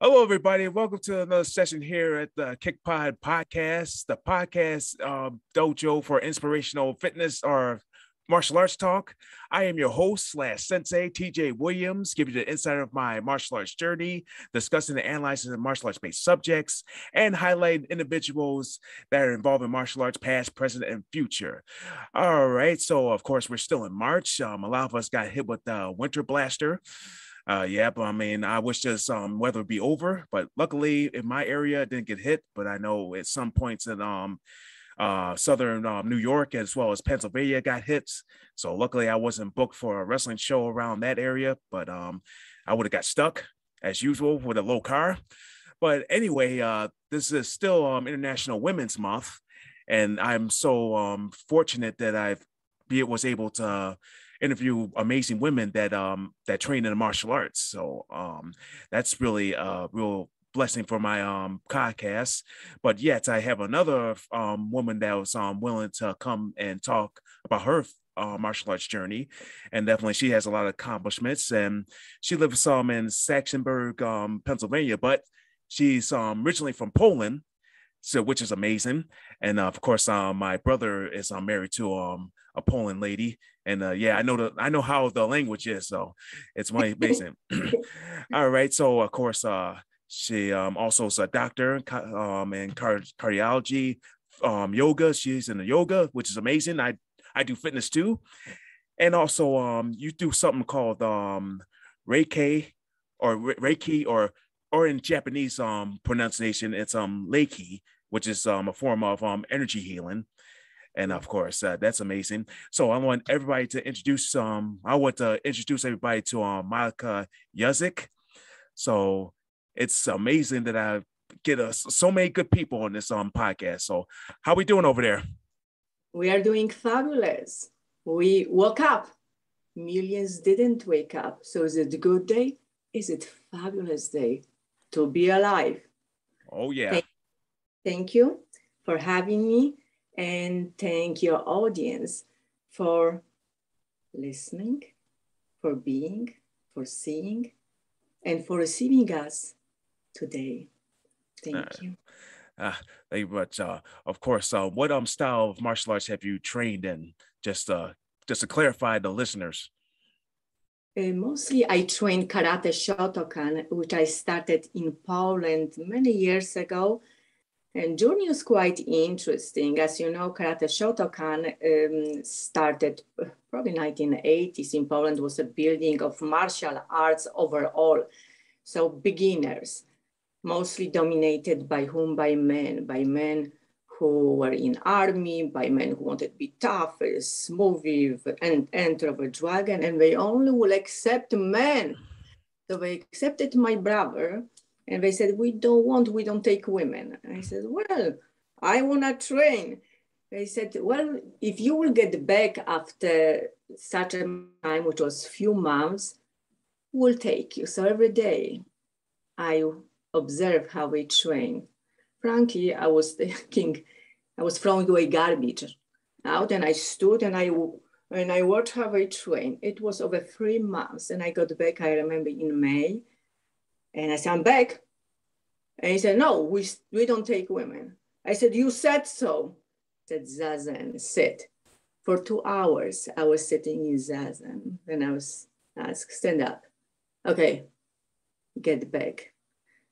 Hello, everybody. Welcome to another session here at the Kickpod podcast, the podcast dojo for inspirational fitness or martial arts talk. I am your host / sensei, TJ Williams, giving you the insight of my martial arts journey, discussing and analyzing the martial arts based subjects, and highlighting individuals that are involved in martial arts, past, present, and future. All right. So, of course, we're still in March. A lot of us got hit with the winter blaster. But I mean, I wish this weather would be over, but luckily in my area it didn't get hit. But I know at some points in southern New York as well as Pennsylvania got hit. So luckily I wasn't booked for a wrestling show around that area, but I would have got stuck as usual with a low car. But anyway, this is still International Women's Month, and I'm so fortunate that was able to interview amazing women that train in the martial arts. So that's really a real blessing for my podcast. But yet I have another woman that was willing to come and talk about her martial arts journey, and definitely she has a lot of accomplishments. And she lives in Saxonburg, Pennsylvania, but she's originally from Poland. So, which is amazing. And of course, my brother is married to a Poland lady, and I know how the language is, so it's amazing. All right, so of course, she also is a doctor in cardiology, yoga. She's in the yoga, which is amazing. I do fitness too, and also you do something called Reiki or in Japanese pronunciation, it's Reiki, which is a form of energy healing. And of course, that's amazing. So I want everybody to introduce everybody to Monika Juszczyk. So it's amazing that I get so many good people on this podcast. So how we doing over there? We are doing fabulous. We woke up. Millions didn't wake up. So is it a good day? Is it a fabulous day to be alive? Oh, yeah. Thank you for having me, and thank your audience for listening, for being, for seeing, and for receiving us today. Thank you. Thank you much. Of course, what style of martial arts have you trained in? Just to clarify the listeners. Mostly I trained karate Shotokan, which I started in Poland many years ago. And journey was quite interesting. As you know, karate Shotokan started probably 1980s in Poland, was a building of martial arts overall. So beginners, mostly dominated by whom? By men who were in army, by men who wanted to be tough, smooth, and enter of a dragon, and they only will accept men. So they accepted my brother, and they said, we don't take women. I said, well, I want to train. They said, well, if you will get back after such a time, which was few months, we'll take you. So every day I observe how they train. Frankly, I was thinking, I was throwing away garbage out, and I stood and I watched how they train. It was over 3 months, and I got back, I remember, in May. And I said, I'm back. And he said, no, we don't take women. I said, you said so. He said, Zazen, sit. For 2 hours, I was sitting in Zazen. Then I was asked, stand up. Okay, get back.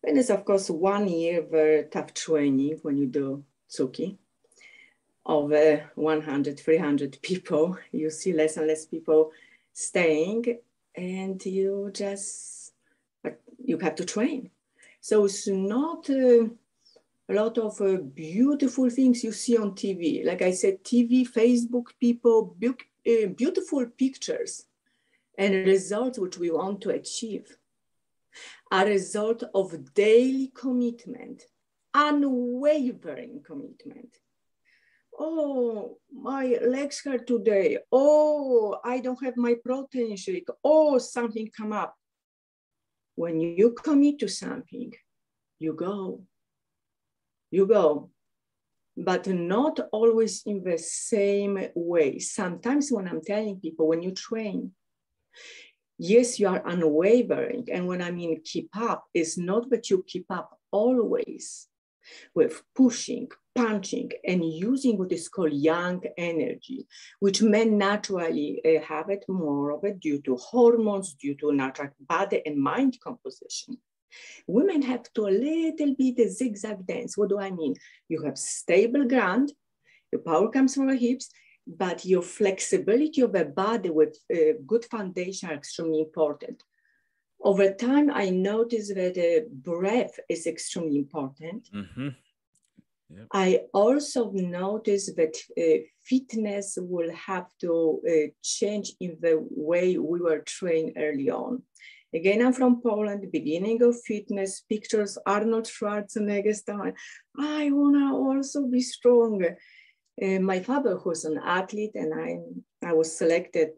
And it's, of course, 1 year very tough training when you do Tsuki. Over 100, 300 people. You see less and less people staying, and you have to train. So it's not a lot of beautiful things you see on TV. Like I said, TV, Facebook, people, beautiful pictures and results which we want to achieve are a result of daily commitment, unwavering commitment. Oh, my legs hurt today. Oh, I don't have my protein shake. Oh, something come up. When you commit to something, you go, but not always in the same way. Sometimes when I'm telling people, when you train, Yes, you are unwavering. And when I mean keep up, it's not that you keep up always with pushing, punching, and using what is called yang energy, which men naturally have it more of it due to hormones, due to natural body and mind composition. Women have to a little bit a zigzag dance. What do I mean? You have stable ground, your power comes from the hips, but your flexibility of the body with a good foundation are extremely important. Over time, I noticed that breath is extremely important. Mm-hmm. Yep. I also noticed that fitness will have to change in the way we were trained early on. Again, I'm from Poland, beginning of fitness, pictures, Arnold Schwarzenegger style. I want to also be strong. My father was an athlete, and I was selected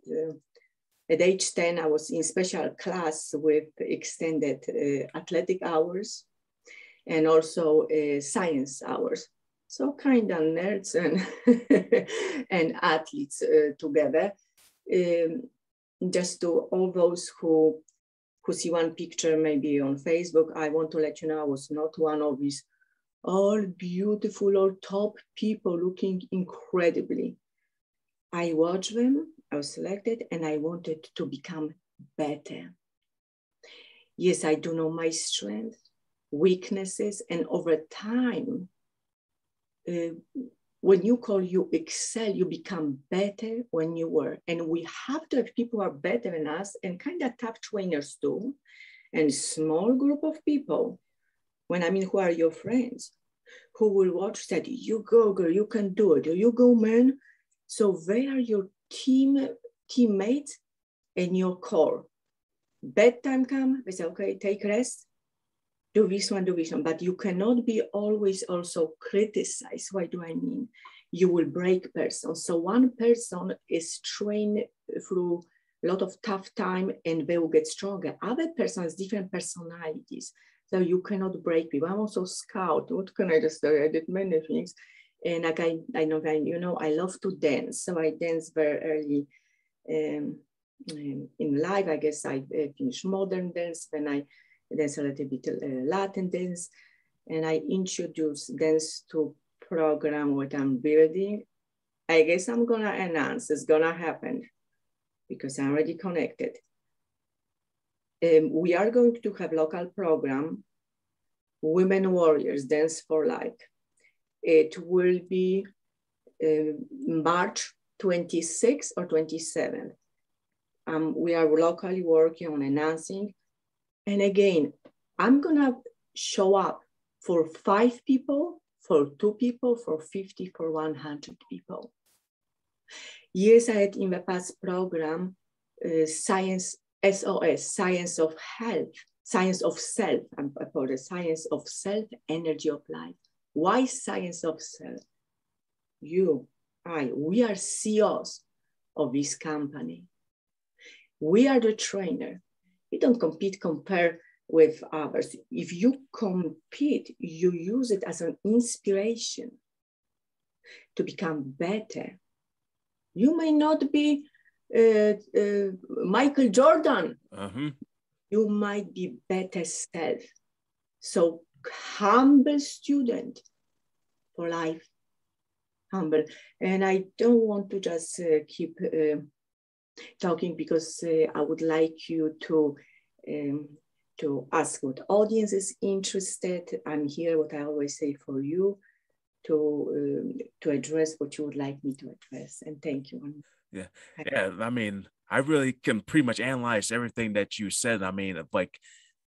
at age 10. I was in special class with extended athletic hours and also science hours. So kind of nerds and athletes together. Just to all those who see one picture maybe on Facebook, I want to let you know I was not one of these all beautiful or top people looking incredibly. I watched them, I was selected, and I wanted to become better. Yes, I do know my strengths, weaknesses, and over time, when you excel, you become better when you were. And we have to have people who are better than us and kind of tough trainers too, and small group of people. When I mean, who are your friends, who will watch that, you go, girl, you can do it, you go, man. So they are your teammates and your core. Bedtime come, they say, okay, take rest, do this one, but you cannot be always also criticized. What do I mean? You will break person. So one person is trained through a lot of tough time and they will get stronger. Other person has different personalities. So you cannot break people. I'm also scout. What can I just say? I did many things. And like I know that, you know, I love to dance. So I dance very early in life. I guess I finished modern dance, then I dance a little bit Latin dance. And I introduced dance to program what I'm building. I guess I'm gonna announce it's gonna happen because I'm already connected. We are going to have local program, Women Warriors Dance for Life. It will be March 26th or 27th. We are locally working on announcing. And again, I'm gonna show up for 5 people, for 2 people, for 50, for 100 people. Yes, I had in the past program, Science SOS, Science of Health, Science of Self, I'm for the Science of Self, Energy of Life. Why Science of Self? We are CEOs of this company. We are the trainer. We don't compare with others. If you compete, you use it as an inspiration to become better. You may not be Michael Jordan. You might be better self. So humble student for life, humble. And I don't want to just keep talking because I would like you to ask what audience is interested. I'm here, what I always say, for you to address what you would like me to address. And thank you. Yeah. I mean, I really can pretty much analyze everything that you said. I mean, like,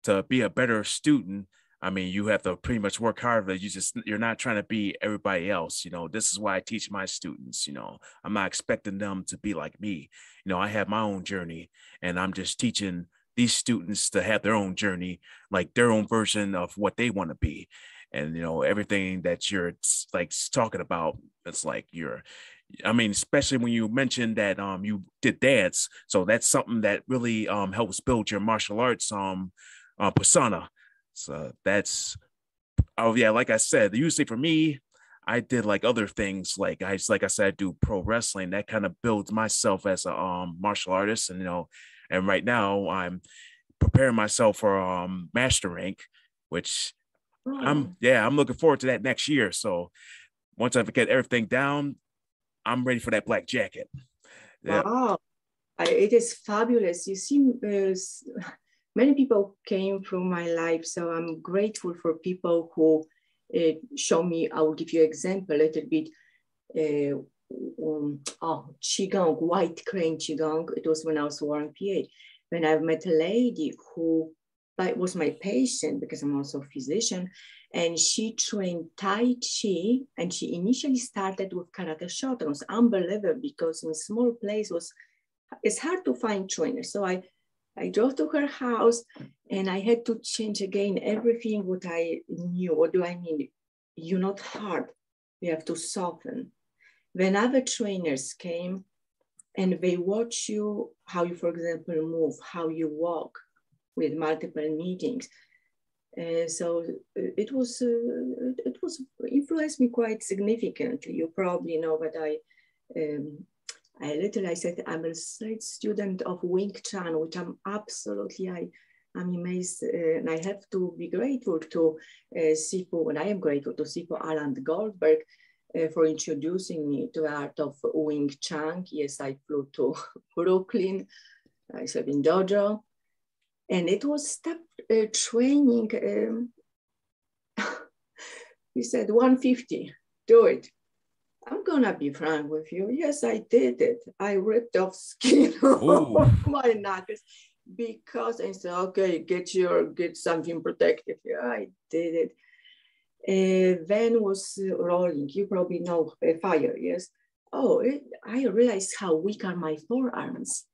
to be a better student, I mean, you have to pretty much work hard, but you're not trying to be everybody else. You know, this is why I teach my students. You know, I'm not expecting them to be like me. You know, I have my own journey, and I'm just teaching these students to have their own journey, like their own version of what they want to be. And, you know, everything that you're like talking about, it's like I mean, especially when you mentioned that you did dance. So that's something that really helps build your martial arts persona. So that's, oh yeah, like I said, usually for me, I did like other things. Like I said, I do pro wrestling. That kind of builds myself as a martial artist. And, you know, And right now I'm preparing myself for master rank, which I'm looking forward to that next year. So once I get everything down, I'm ready for that black jacket. Yeah. Wow, it is fabulous. You see, many people came through my life, so I'm grateful for people who show me. I will give you an example a little bit. Qigong, white crane Qigong. It was when I was wearing PA. When I met a lady who was my patient, because I'm also a physician, and she trained Tai Chi, and she initially started with Karate Shotokan. It was unbelievable because in a small place it's hard to find trainers. So I drove to her house and I had to change again everything what I knew. What do I mean? You're not hard. You have to soften. When other trainers came and they watch you, how you, for example, move, how you walk with multiple meetings. So it was influenced me quite significantly. You probably know that I said I'm a straight student of Wing Chun, which I'm absolutely, I'm amazed, and I have to be grateful to Sifu, and I am grateful to Sifu Alan Goldberg for introducing me to the art of Wing Chun. Yes, I flew to Brooklyn, I served in dojo, and it was step training. He said 150, do it. I'm gonna be frank with you. Yes, I did it. I ripped off skin off my knuckles because I said, okay, get something protective. Yeah, I did it. Then was rolling. You probably know fire, yes? I realized how weak are my forearms.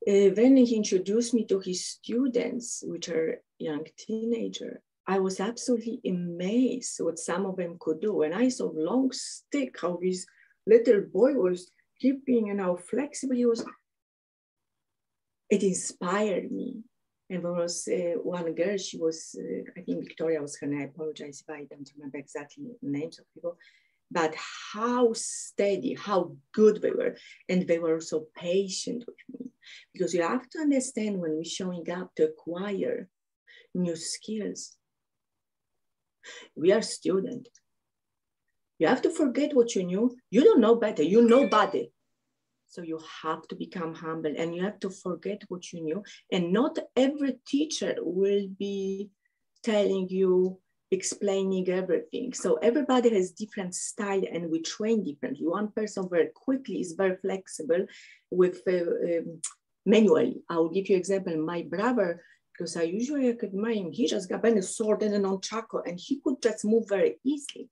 Then he introduced me to his students, which are young teenagers. I was absolutely amazed what some of them could do. And I saw long stick, how this little boy was keeping, flexible he was. It inspired me. And there was one girl, she was, I think Victoria was her name. I apologize if I don't remember exactly the names of people, but how steady, how good they were. And they were so patient with me. Because you have to understand when we're showing up to acquire new skills, we are students. You have to forget what you knew. You don't know better, you know better. So you have to become humble and you have to forget what you knew. And not every teacher will be telling you, explaining everything. So everybody has different style and we train differently. One person very quickly is very flexible with manually. I will give you an example. My brother, because I usually admire him, he just got a sword and a nunchaku and he could just move very easily.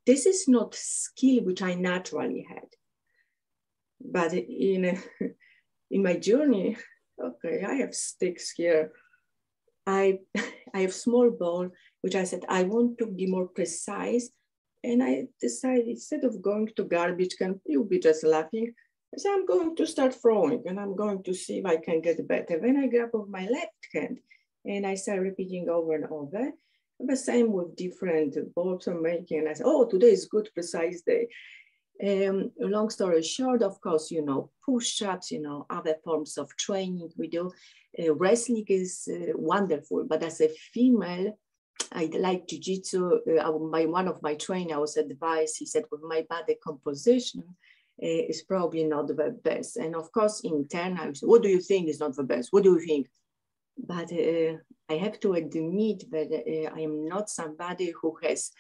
This is not skill which I naturally had. But in my journey, okay, I have sticks here. I have small ball, which I said, I want to be more precise. And I decided instead of going to garbage can, you'll be just laughing. I said, I'm going to start throwing and I'm going to see if I can get better. Then I grab with my left hand and I start repeating over and over. The same with different balls I'm making. And I said, oh, today is good, precise day. Long story short, of course, push-ups, other forms of training we do. Wrestling is wonderful, but as a female, I like jiu-jitsu. One of my trainers was advised, he said, with my body composition, is probably not the best. And of course, in turn, I said, what do you think is not the best? What do you think? But I have to admit that I am not somebody who has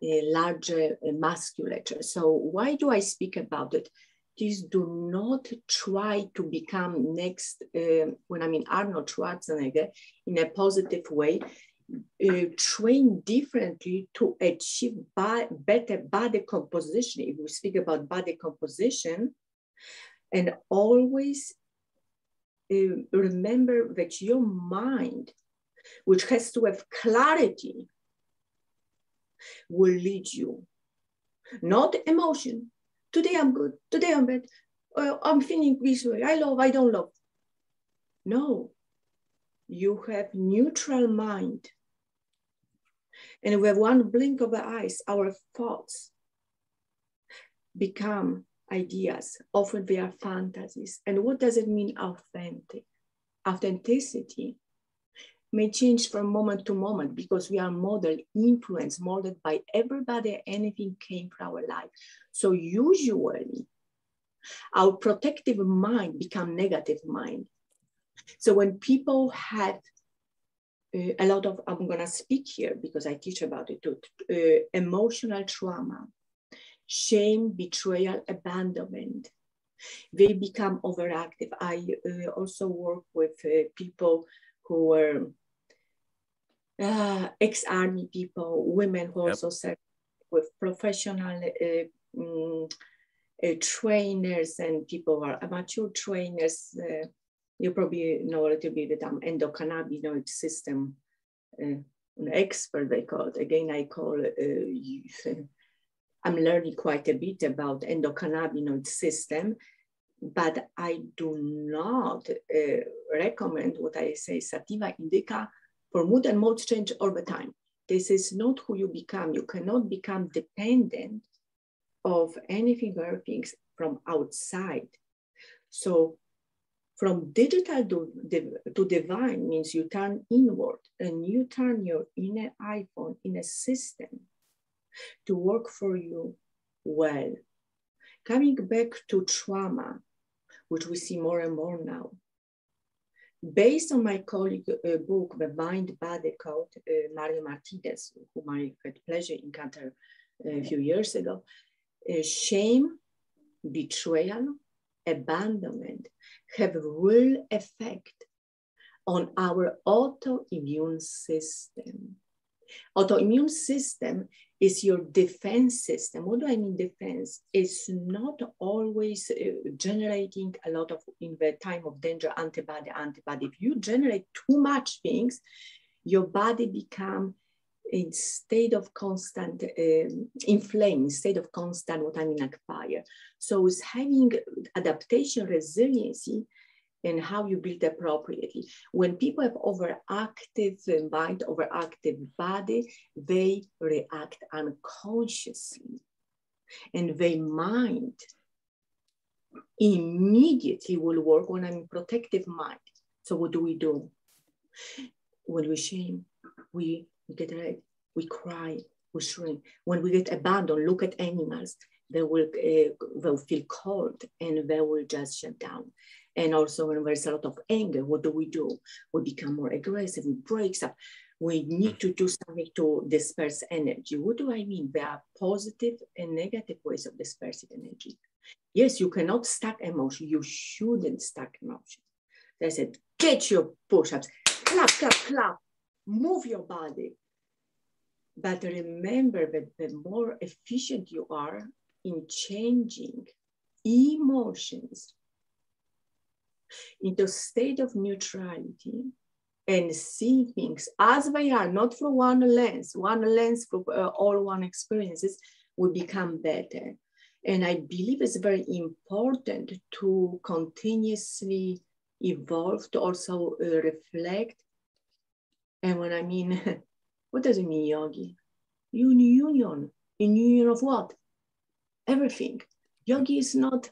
a larger musculature. So why do I speak about it? Please do not try to become next, when I mean Arnold Schwarzenegger, in a positive way. Train differently to achieve better body composition. If we speak about body composition, and always remember that your mind, which has to have clarity, will lead you, not emotion. Today I'm good, today I'm bad, I'm feeling this way, I love, I don't love. No, you have neutral mind. And with one blink of the eyes, our thoughts become ideas. Often they are fantasies. And what does it mean, authentic? Authenticity may change from moment to moment because we are modeled, influenced, molded by everybody. Anything came from our life. So usually our protective mind become negative mind. So when people had a lot of, I'm gonna speak here because I teach about it too, emotional trauma, shame, betrayal, abandonment, they become overactive. I also work with people who were ex-army people, women who also serve with professional trainers and people who are amateur trainers. You probably know a little bit about endocannabinoid system, an expert they call it. Again, I call I'm learning quite a bit about endocannabinoid system, but I do not recommend what I say, sativa indica, for mood and mode change all the time. This is not who you become. You cannot become dependent of anything or things from outside. So from digital to divine means you turn inward and you turn your inner iPhone in a system to work for you well. Coming back to trauma, which we see more and more now, based on my colleague book, The Mind-Body Code, Mario Martinez, whom I had pleasure to encounter a few years ago, shame, betrayal, abandonment have a real effect on our autoimmune system. Autoimmune system is your defense system. What do I mean defense? It's not always generating a lot of, in the time of danger, antibody. If you generate too much things, your body become in state of constant inflamed, state of constant, what I mean, like fire. So it's having adaptation, resiliency, and how you build appropriately. When people have overactive mind, overactive body, they react unconsciously. And their mind immediately will work when I'm in protective mind. So what do? When we shame, we get red, we cry, we shrink. When we get abandoned, look at animals. They'll feel cold and they will just shut down. And also when there's a lot of anger, what do? We become more aggressive, we break stuff. We need to do something to disperse energy. What do I mean? There are positive and negative ways of dispersing energy. Yes, you cannot stack emotion. You shouldn't stack emotion. They said, get your push-ups, clap, clap, clap, move your body. But remember that the more efficient you are in changing emotions into a state of neutrality and seeing things as they are, not through one lens for all one experiences, will become better. And I believe it's very important to continuously evolve, to also reflect. And when I mean, what does it mean, yogi? Union. In union of what? Everything. Yogi is not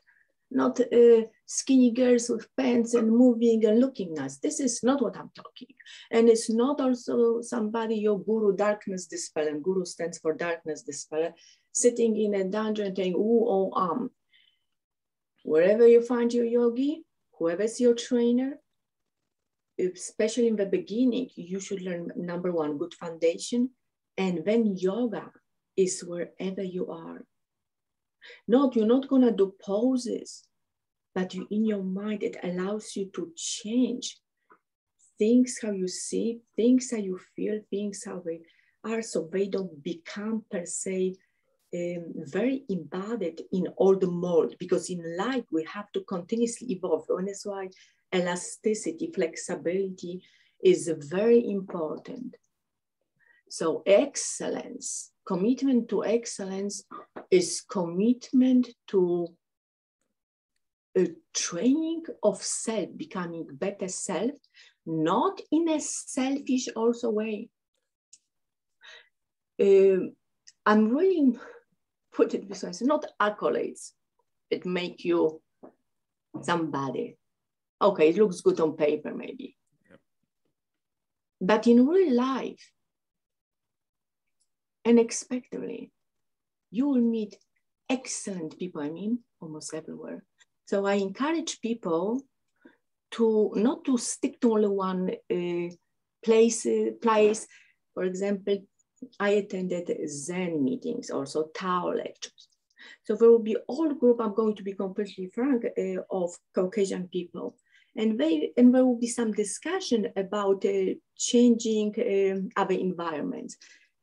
skinny girls with pants and moving and looking nice. This is not what I'm talking. And it's not also somebody, your guru, darkness dispeller, and guru stands for darkness dispeller, sitting in a dungeon and saying, ooh, oh, Wherever you find your yogi, whoever's your trainer, especially in the beginning, you should learn, number one, good foundation. And then yoga is wherever you are. No, you're not gonna do poses, but you, in your mind, it allows you to change things, how you see, things how you feel, things how they are, so they don't become per se very embodied in all the mold, because in life we have to continuously evolve. And that's why elasticity, flexibility is very important. So excellence, commitment to excellence is commitment to a training of self, becoming better self, not in a selfish also way. I'm really put it this way, it's not accolades. it make you somebody. Okay, it looks good on paper maybe. Yep. But in real life, unexpectedly, you will meet excellent people, I mean, almost everywhere. So I encourage people to not to stick to only one place. For example, I attended Zen meetings, also Tao lectures. So there will be all group, I'm going to be completely frank, of Caucasian people. And there will be some discussion about changing other environments.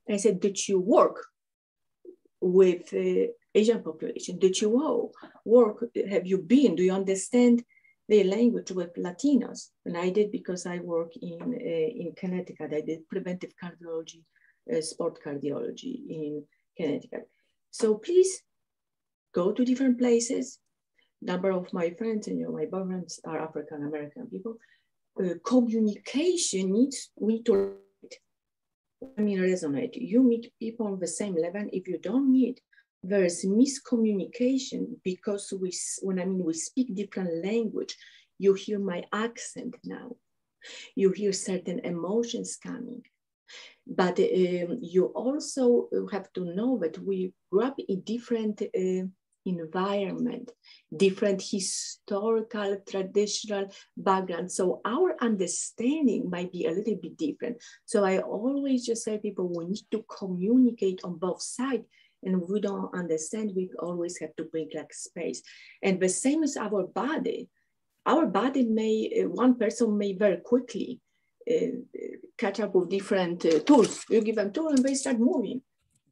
And I said, did you work with Asian population? Did you work? Have you been? Do you understand the language with Latinos? And I did, because I work in Connecticut. I did preventive cardiology, sport cardiology in Connecticut. So please go to different places. Number of my friends and my parents are African American people. Communication we need to resonate. You meet people on the same level. If you don't meet, there's miscommunication, because when we speak different language, you hear my accent now. You hear certain emotions coming. But you also have to know that we grew up in different environment, different historical, traditional background. So our understanding might be a little bit different. So I always just say people, we need to communicate on both sides. And if we don't understand, we always have to bring like space. And the same as our body. Our body may, one person may very quickly catch up with different tools. You give them tools and they start moving.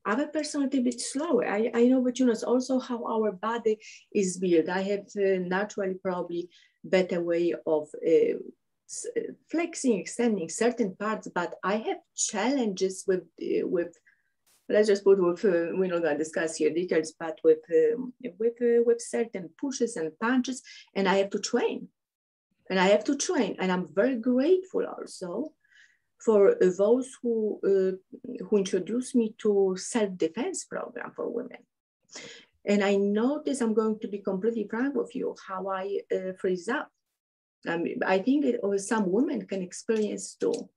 Other person a little bit slower. I know, but it's also how our body is built. I have naturally probably better way of flexing, extending certain parts, but I have challenges with let's just put with, we're not gonna discuss here details, but with certain pushes and punches, and I have to train. And I have to train, and I'm very grateful also for those who introduced me to self-defense program for women. And I notice, I'm going to be completely frank with you, how I freeze up. I think some women can experience too.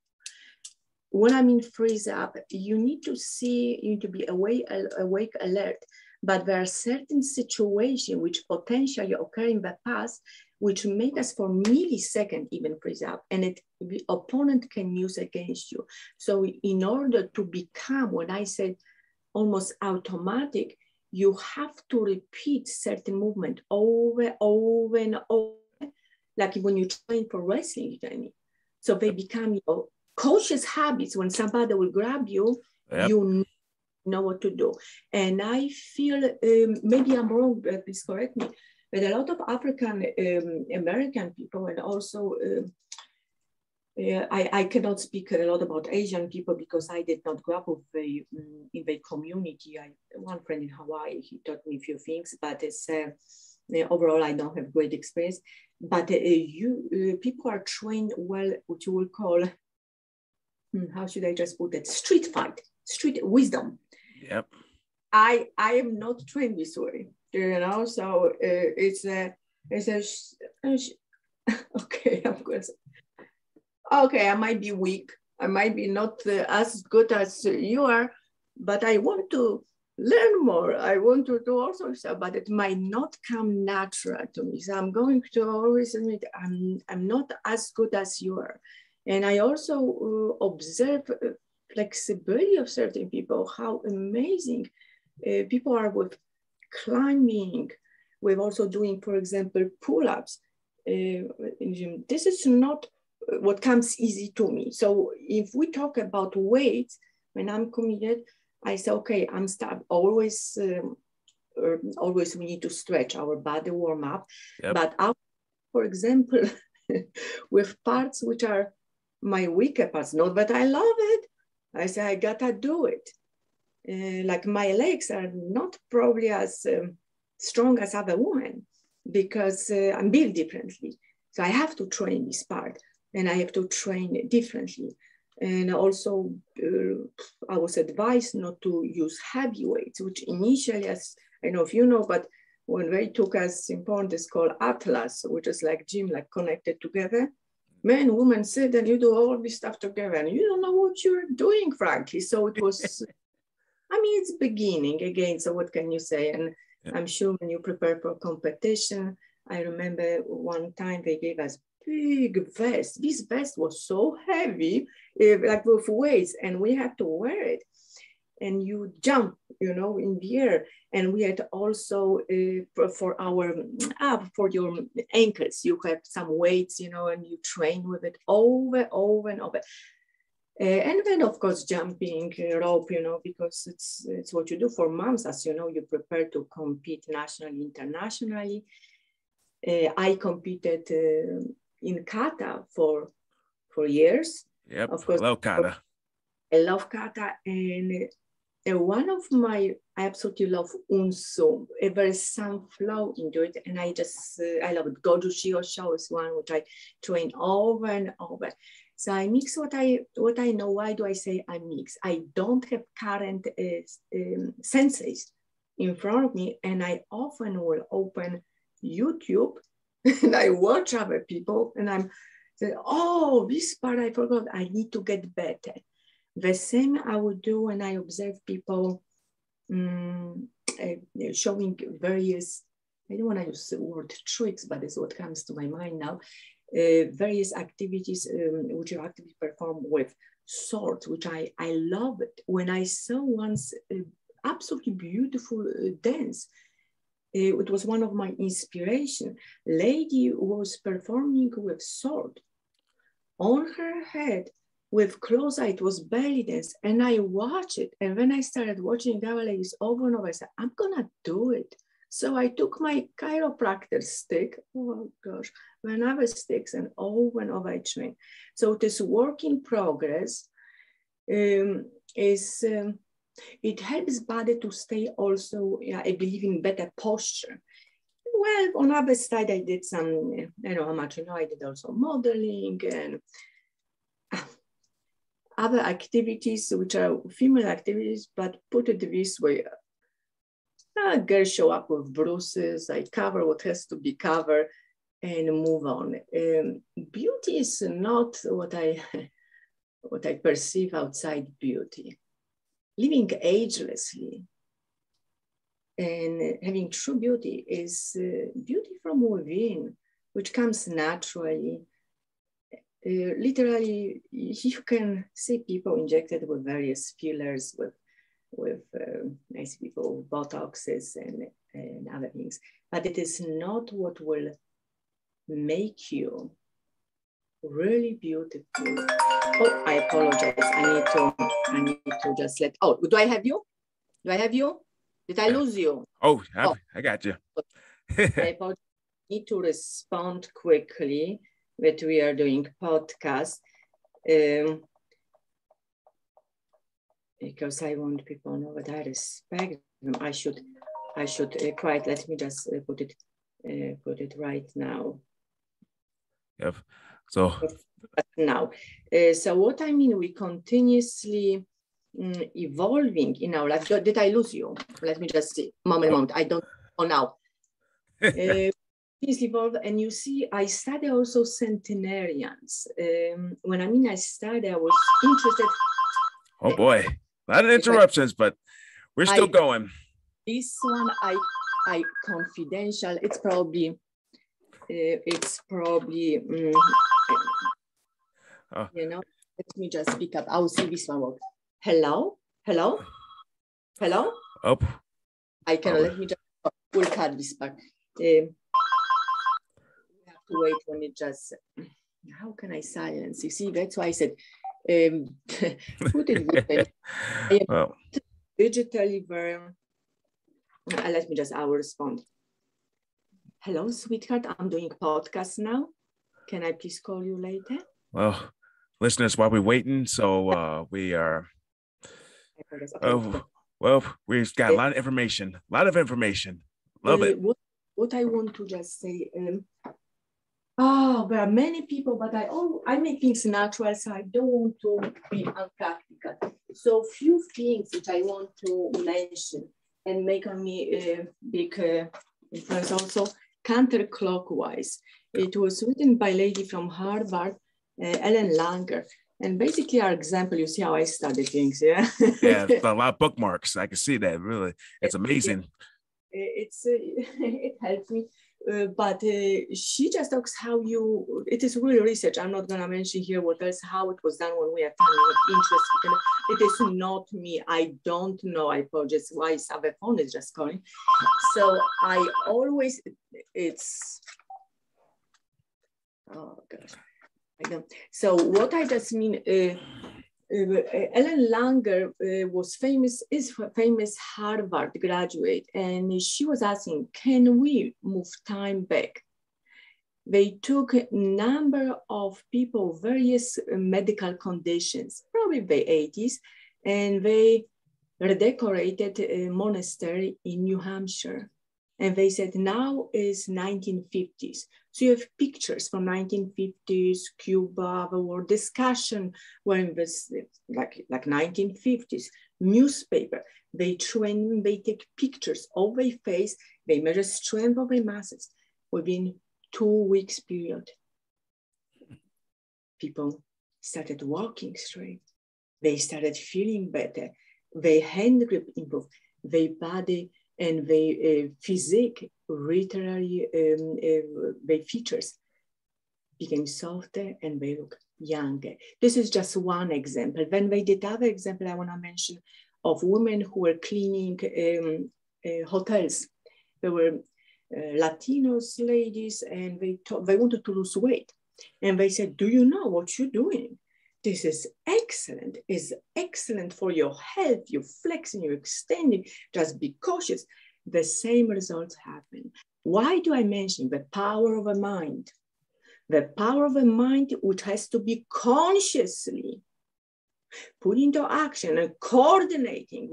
When I mean freeze up, you need to be awake, alert, but there are certain situations which potentially occur in the past, which make us for millisecond even freeze up, and the opponent can use against you. So in order to become, when I said almost automatic, you have to repeat certain movement over and over, like when you train for wrestling training. So they become your cautious habits. When somebody will grab you, you know what to do. And I feel, maybe I'm wrong, but please correct me, but a lot of African American people, and also, I cannot speak a lot about Asian people because I did not grow up in the community. One friend in Hawaii, he taught me a few things, but it's overall I don't have great experience. But people are trained well, what you will call, how should I just put it? Street fight, street wisdom. Yep. I am not trained this way, you know. So it's a okay. I'm going to say, okay, I might be weak. I might be not as good as you are, but I want to learn more. I want to do all sorts of stuff, but it might not come natural to me. So I'm going to always admit I'm not as good as you are. And I also observe flexibility of certain people, how amazing people are with climbing, with also doing, for example, pull-ups. This is not what comes easy to me. So if we talk about weight, when I'm committed, I say, okay, always we need to stretch our body, warm up. Yep. But for example, with parts which are my weaker parts, not that I love it, I say, I gotta do it. Like my legs are not probably as strong as other women because I'm built differently. So I have to train this part and I have to train differently. And also I was advised not to use heavy weights, which initially, as I don't know if you know, but when they took us in Poland, it's called Atlas, which is like gym, like connected together. Men, women sit and you do all this stuff together and you don't know what you're doing, frankly. So it was, I mean, it's beginning again. So what can you say? And I'm sure when you prepare for competition, I remember one time they gave us big vest. This vest was so heavy, like with weights, and we had to wear it. And you jump, you know, in the air. And we had also for your ankles, you have some weights, you know, and you train with it over and over. And then, of course, jumping rope, you know, because it's what you do for moms, as you know, you prepare to compete nationally, internationally. I competed in Kata for years. Yep, of course, I love Kata. I love Kata, and one of my, I absolutely love Unsu. There is some flow into it, and I love it. Goju Shio is one which I train over and over. So I mix what I know. Why do I say I mix? I don't have current senseis in front of me, and I often will open YouTube and I watch other people, and I'm saying, oh, this part I forgot. I need to get better. The same I would do when I observe people showing various, I don't want to use the word tricks, but it's what comes to my mind now, various activities which you actively perform with swords, which I love it. When I saw once absolutely beautiful dance, it was one of my inspiration. Lady was performing with sword on her head, with closed eye. It was belly dance, and I watched it. And when I started watching the other ladies over and over, I said, I'm gonna do it. So I took my chiropractor stick, oh gosh, another sticks, and over I train. So this work in progress it helps body to stay also, I believe, in better posture. Well, on other side, I did some, I don't know how much you know, I did also modeling and other activities, which are female activities, but put it this way, girls show up with bruises, I cover what has to be covered and move on. Beauty is not what I perceive outside beauty. Living agelessly and having true beauty is beauty from within, which comes naturally. Literally, you can see people injected with various fillers, with nice people, Botoxes and other things, but it is not what will make you really beautiful. Oh, I apologize. I need to just let. Oh, do I have you? Do I have you? Did I lose you? Oh, I got you. I apologize. I need to respond quickly that we are doing podcast because I want people to know that I respect them. I should quite. Let me just put it right now. Yep. So now, so what I mean, we continuously evolving in our life. Did I lose you? Let me just see. Moment. I don't know now. Please evolve, and you see, I study also centenarians. When I study, I was interested. Oh boy, a lot of interruptions, but we're still going. This one, I confidential. It's probably. You know, let me just speak up. I'll see this one work. Hello? Oh. I can, let me just, we'll cut this part. We have to wait when it just, how can I silence? You see, that's why I said, put it with well. digitally very, let me just, I will respond. Hello, sweetheart, I'm doing a podcast now. Can I please call you later? Well, listeners, while we're waiting, so we are, well, we've got a lot of information. Love it. What I want to just say, there are many people, but I make things natural, so I don't want to be unpractical. So few things which I want to mention and make on me big influence also counterclockwise. It was written by a lady from Harvard, Ellen Langer. And basically our example, you see how I study things, yeah? Yeah, a lot of bookmarks. I can see that, really. It's amazing. It helps me. But she just talks how it is really research. I'm not gonna mention here what else, how it was done when we have time of interest. It is not me. I don't know. I apologize why the phone is just calling. So I always, oh gosh. I don't. So what I just mean, Ellen Langer is famous Harvard graduate, and she was asking, can we move time back? They took a number of people, various medical conditions, probably the 80s, and they redecorated a monastery in New Hampshire. And they said, now is 1950s. So you have pictures from 1950s, Cuba, the war discussion, when this, like 1950s, newspaper, they take pictures of their face, they measure strength of their muscles within 2 weeks period. People started walking straight. They started feeling better. Their hand grip improved, their body and their physique, literally, their features became softer and they look younger. This is just one example. Then they did other example I want to mention of women who were cleaning hotels. There were Latinos ladies and they wanted to lose weight. And they said, do you know what you're doing? This is excellent. It's excellent for your health. You're flexing, you're extending. Just be cautious. The same results happen. Why do I mention the power of a mind? The power of a mind, which has to be consciously put into action and coordinating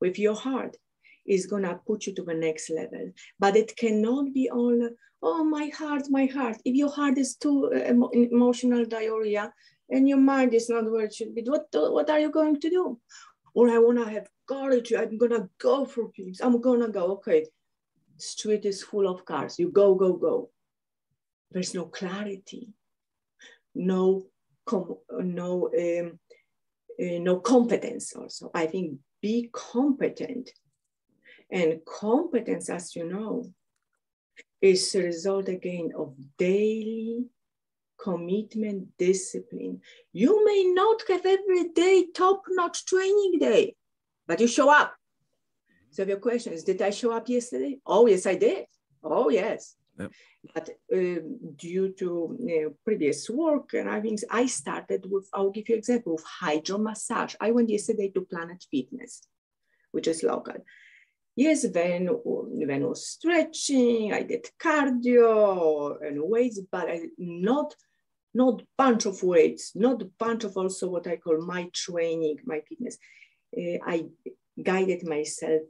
with your heart, is going to put you to the next level. But it cannot be all, oh, my heart, my heart. If your heart is too emotional diarrhea, and your mind is not where it should be, what are you going to do? Or I want to have courage, I'm going to go for things. I'm going to go, okay, street is full of cars. You go, go, go. There's no clarity, no competence also. I think be competent. And competence, as you know, is the result again of daily commitment, discipline. You may not have every day top-notch training day, but you show up. So your question is, did I show up yesterday? Oh, yes, I did. Oh, yes. Yep. But due to previous work and I think I started with, I'll give you an example of hydro massage. I went yesterday to Planet Fitness, which is local. Yes, then was stretching, I did cardio and weights, but not bunch of weights, not a bunch of also what I call my training, my fitness. I guided myself.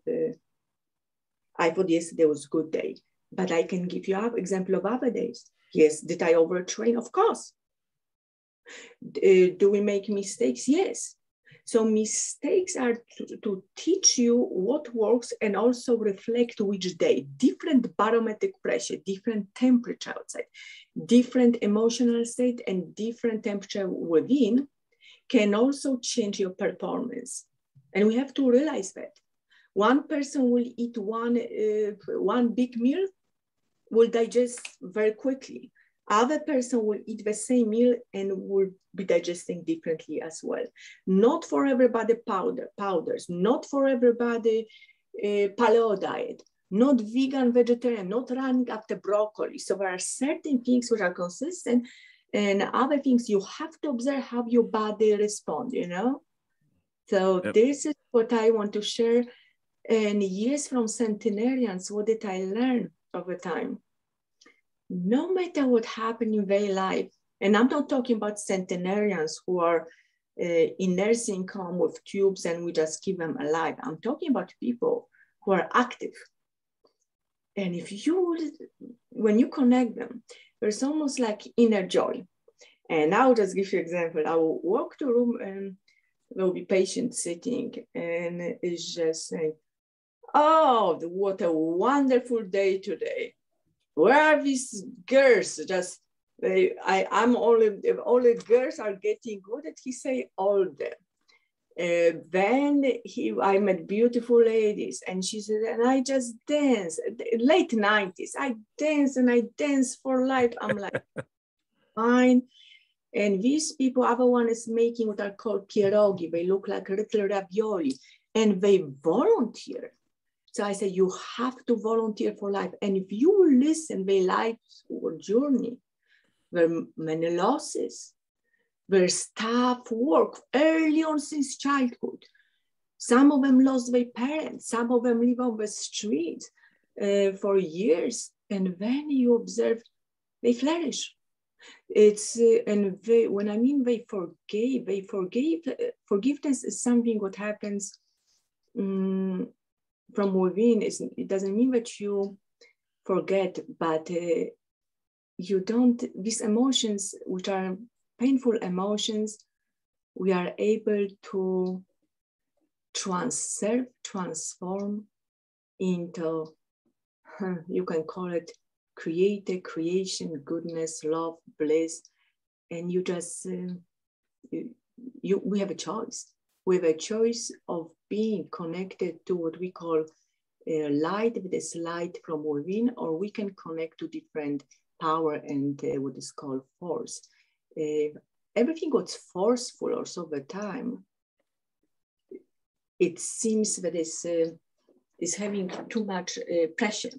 I thought yesterday was a good day, but I can give you an example of other days. Yes, did I overtrain? Of course. Do we make mistakes? Yes. So mistakes are to teach you what works and also reflect which day. Different barometric pressure, different temperature outside, different emotional state and different temperature within can also change your performance. And we have to realize that. One person will eat one big meal, will digest very quickly. Other person will eat the same meal and will be digesting differently as well. Not for everybody powders, not for everybody paleo diet, not vegan, vegetarian, not running after broccoli. So there are certain things which are consistent and other things you have to observe how your body responds, you know? So yep. This is what I want to share. And years from centenarians, what did I learn over time? No matter what happened in their life, and I'm not talking about centenarians who are in nursing home with tubes and we just keep them alive. I'm talking about people who are active. And when you connect them, there's almost like inner joy. And I'll just give you an example. I will walk to a room and there will be patients sitting and it's just like, Oh, what a wonderful day today. Where are these girls? Just, I'm all the girls are getting, what did he say? Older. Then I met beautiful ladies, and she said, and I just dance. Late 90s, I dance and I dance for life. I'm like, fine. And these people, other one is making what are called pierogi. They look like little ravioli, and they volunteer. So I said, you have to volunteer for life. And if you listen their life journey, there are many losses, there's tough work early on since childhood. Some of them lost their parents. Some of them live on the street for years. And then you observe they flourish. It's and when I mean they forgave. Forgiveness is something what happens from within. It doesn't mean that you forget, but you don't. These emotions, which are painful emotions, we are able to transform into, you can call it creation, goodness, love, bliss. And you just, we have a choice. We have a choice of being connected to what we call light, with this light from within, or we can connect to different power and what is called force. Everything gets forceful also over time. It seems that is having too much pressure.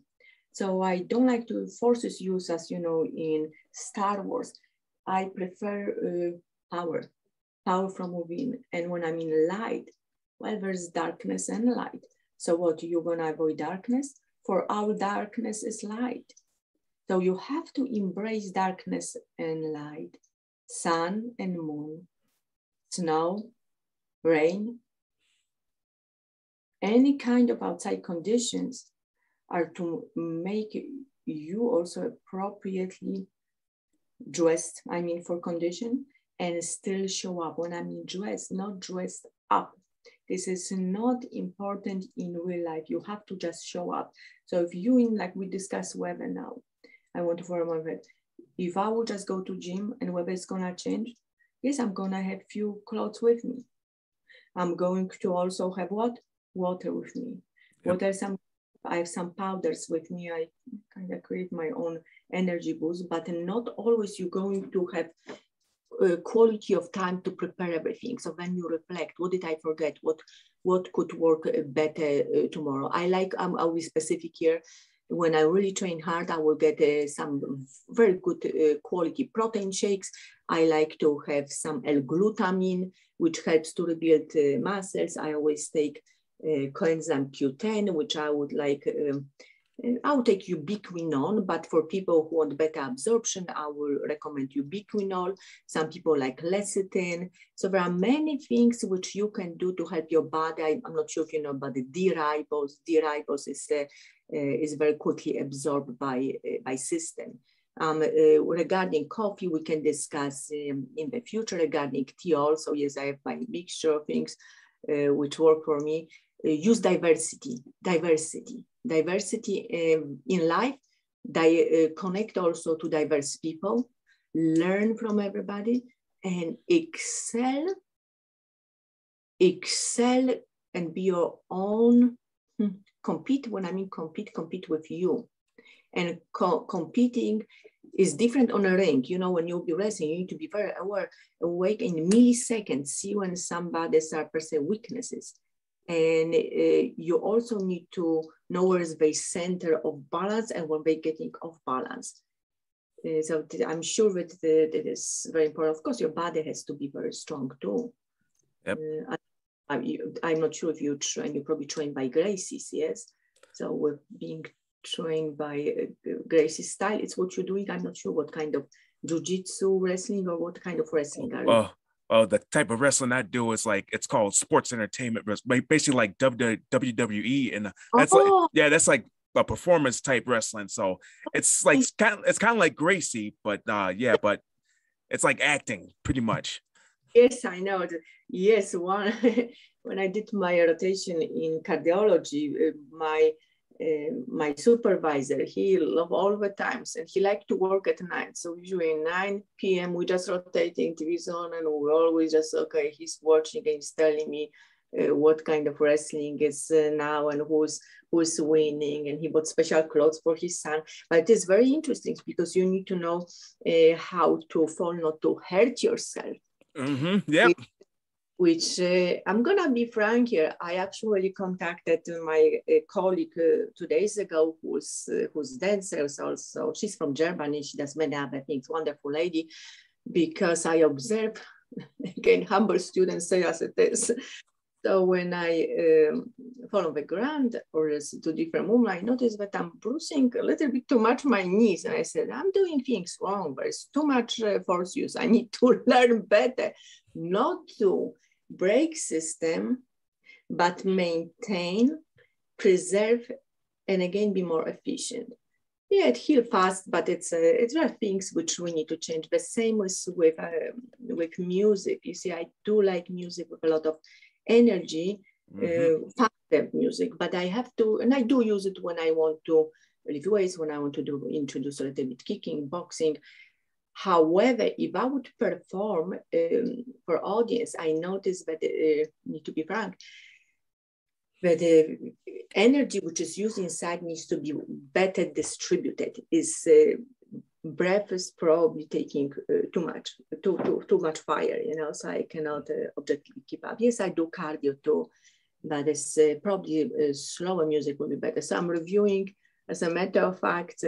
So I don't like to forces use, as you know, in Star Wars. I prefer power from within. And when I'm in light, well, there's darkness and light. So what, you're gonna avoid darkness? For our darkness is light. So you have to embrace darkness and light, sun and moon, snow, rain, any kind of outside conditions are to make you also appropriately dressed, I mean for condition, and still show up. When I mean dressed, not dressed up. This is not important in real life. You have to just show up. So if you, like we discussed weather now, I want to form that if I will just go to gym and weather is gonna change, yes, I'm gonna have few clothes with me. I'm going to also have what? Water with me. Yep. I have some powders with me. I kind of create my own energy boost, but not always you're going to have quality of time to prepare everything. So when you reflect, what did I forget? What could work better tomorrow? I'm always specific here. When I really train hard, I will get some very good quality protein shakes. I like to have some L-glutamine, which helps to rebuild muscles. I always take coenzyme Q10, which I would like, I will take ubiquinol, but for people who want better absorption, I will recommend ubiquinol. Some people like lecithin. So there are many things which you can do to help your body. I'm not sure if you know about the D-ribose. D-ribose is very quickly absorbed by system. Regarding coffee, we can discuss in the future. Regarding tea also, yes, I have my mixture of things which work for me. Use diversity in life. Connect also to diverse people, learn from everybody, and excel and be your own. Compete, when I mean compete with you. And competing is different on a ring. You know, when you'll be wrestling, you need to be very awake in milliseconds, see when somebody's are per se weaknesses. And you also need to know where is the center of balance and when they're getting off balance. So I'm sure that is very important. Of course, your body has to be very strong too. Yep. I'm not sure if you train, you probably trained by Gracie's, yes? So with being trained by Gracie's style, it's what you're doing. I'm not sure what kind of jiu-jitsu wrestling or what kind of wrestling are you? The type of wrestling I do is like, it's called sports entertainment wrestling, basically like WWE, and that's like a performance type wrestling. So it's like it's kind of like Gracie, but but it's like acting pretty much. Yes, I know. Yes, one when I did my rotation in cardiology, my supervisor, he loved all the times and he liked to work at night. So usually 9 p.m. we just rotating TV on and we always just, okay, he's watching and he's telling me what kind of wrestling is now and who's winning, and he bought special clothes for his son. But it is very interesting because you need to know how to fall, not to hurt yourself. Mm-hmm. Yep. Which I'm gonna be frank here. I actually contacted my colleague 2 days ago, who's dancers also. She's from Germany. She does many other things. Wonderful lady, because I observe again, humble students say as it is. So when I fall on the ground or to different movement, I noticed that I'm bruising a little bit too much my knees. And I said, I'm doing things wrong. There's too much force use. I need to learn better not to break system, but maintain, preserve, and again, be more efficient. Yeah, it heals fast, but it's there are things which we need to change. The same with music. You see, I do like music with a lot of energy, faster music, but I have to, and I do use it when I want to lift weights, when I want to introduce a little bit kicking, boxing. However, if I would perform for audience, I notice that, need to be frank, that the energy which is used inside needs to be better distributed. Breath is probably taking too much fire, so I cannot objectively keep up. Yes, I do cardio too, but it's probably slower music will be better. So I'm reviewing, as a matter of fact,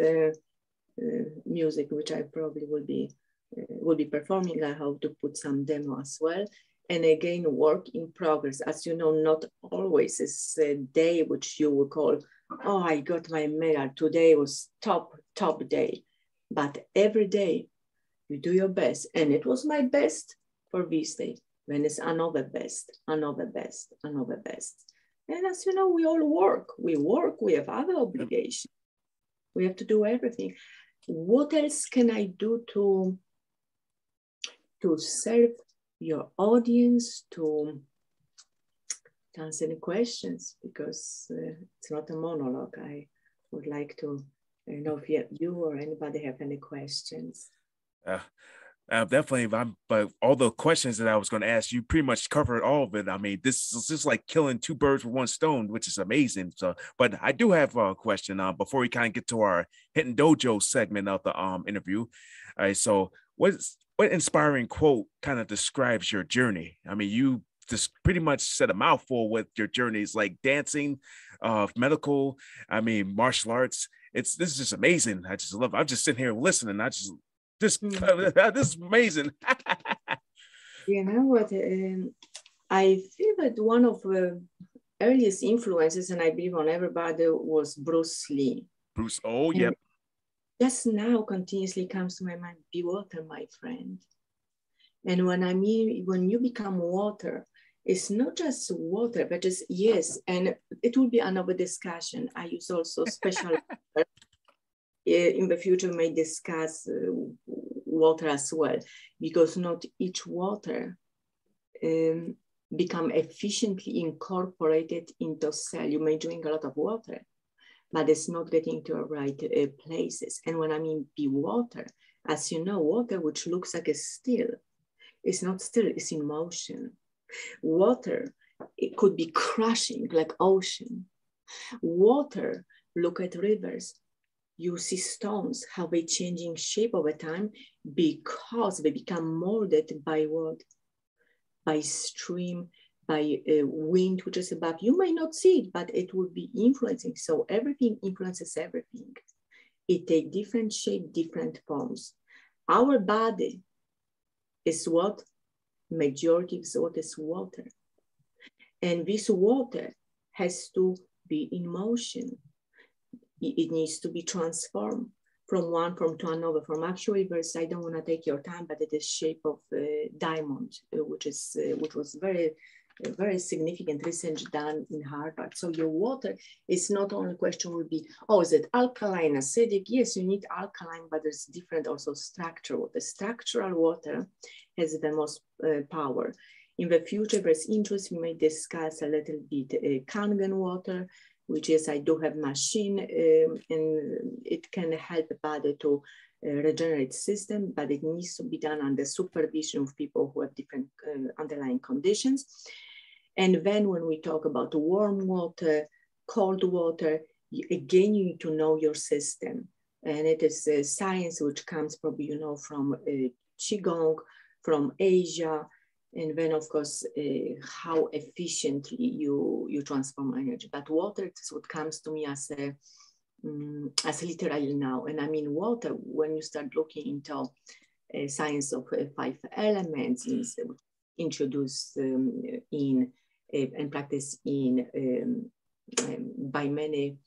music, which I probably will be performing. I hope to put some demo as well. And again, work in progress. As you know, not always is a day which you will call, oh, I got my medal. Today was top day. But every day you do your best. And it was my best for this day. Then it's another best. And as you know, we all work. We have other obligations. We have to do everything. What else can I do to serve your audience, to answer any questions? Because it's not a monologue. I would like to know if you or anybody have any questions. Definitely. But all the questions that I was going to ask, you pretty much covered all of it. I mean, this is just like killing two birds with one stone, which is amazing. So, but I do have a question before we kind of get to our Hitting Dojo segment of the interview. All right. So, what inspiring quote kind of describes your journey? I mean, you just pretty much said a mouthful with your journeys, like dancing, medical. I mean, martial arts. This is just amazing. I just love it. I'm just sitting here listening. This is amazing. You know what? I feel that one of the earliest influences, and I believe on everybody, was Bruce Lee. Bruce, oh, yep. Just now continuously comes to my mind, be water, my friend. And when you become water, it's not just water, but just, yes, and it will be another discussion. I use also special, in the future may discuss water as well, because not each water become efficiently incorporated into cell. You may drink a lot of water, but it's not getting to the right places. And when I mean be water, as you know, water which looks like a still, it's not still, it's in motion. Water, it could be crushing like ocean. Water, look at rivers. You see stones, how they changing shape over time because they become molded by what? By stream, by wind, which is above. You may not see it, but it will be influencing. So everything influences everything. It takes different shape, different forms. Our body is what? Majority of what is water. And this water has to be in motion. It needs to be transformed from one form to another form. Actually, I don't want to take your time, but it is shape of diamond, which was very, very significant research done in Harvard. So your water is not only question will be, oh, is it alkaline, acidic? Yes, you need alkaline, but there's different also structure. The structural water has the most power. In the future, if there's interest, we may discuss a little bit Kangen water, which is, I do have machine, and it can help the body to regenerate system, but it needs to be done under supervision of people who have different underlying conditions. And then when we talk about warm water, cold water, again, you need to know your system. And it is a science which comes probably, you know, from Qigong, from Asia, and then of course, how efficiently you transform energy. But water is what comes to me as literally now. And I mean water, when you start looking into science of 5 elements introduced in and practiced in by many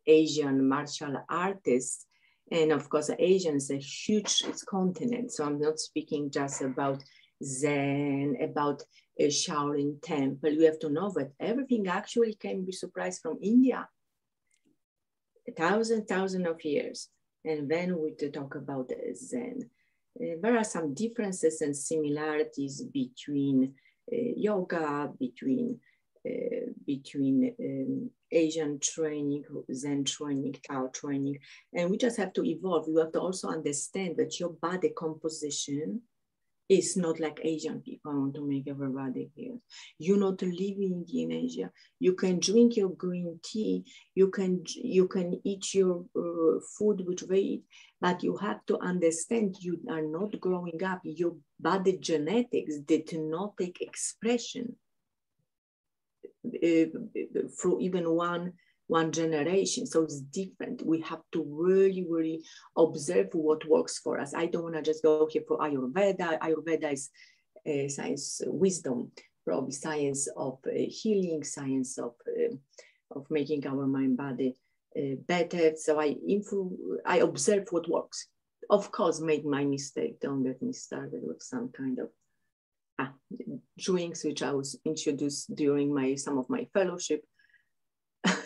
Asian martial artists. And of course, Asia is a huge continent. So I'm not speaking just about Zen, about a Shaolin temple. You have to know that everything actually can be surprised from India. 1,000 of years. And then we talk about Zen. There are some differences and similarities between yoga, between Asian training, Zen training, Tao training, and we just have to evolve. You have to also understand that your body composition is not like Asian people. I want to make everybody clear. You're not living in Asia. You can drink your green tea. You can eat your food which they eat, but you have to understand you are not growing up. Your body genetics did not take expression through even one generation. So it's different. We have to really, really observe what works for us. I don't want to just go here for Ayurveda. Ayurveda is science, wisdom, probably science of healing, science of making our mind body better. So I observe what works. Of course, made my mistake. Don't get me started with some kind of drinks which I was introduced during some of my fellowship.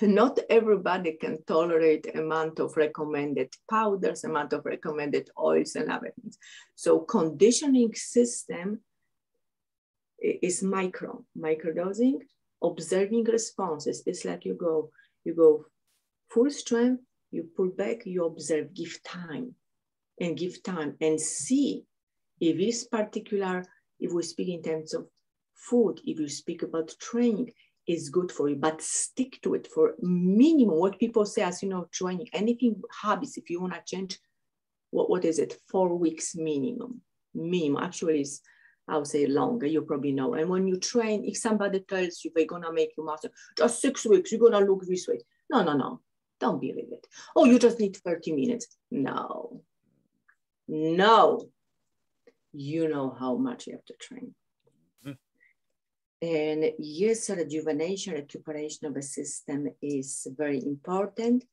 Not everybody can tolerate amount of recommended powders, amount of recommended oils and other things. So conditioning system is microdosing, observing responses. It's like you go full strength, you pull back, you observe, give time and see if this particular, if we speak in terms of food, if you speak about training, is good for you, but stick to it for minimum. What people say as, training, anything, habits, if you want to change, what is it? 4 weeks minimum. Actually is, I would say longer, you probably know. And when you train, if somebody tells you they're going to make you master, just 6 weeks, you're going to look this way. No, don't believe it. Oh, you just need 30 minutes. No. You know how much you have to train. And yes, rejuvenation, recuperation of a system is very important.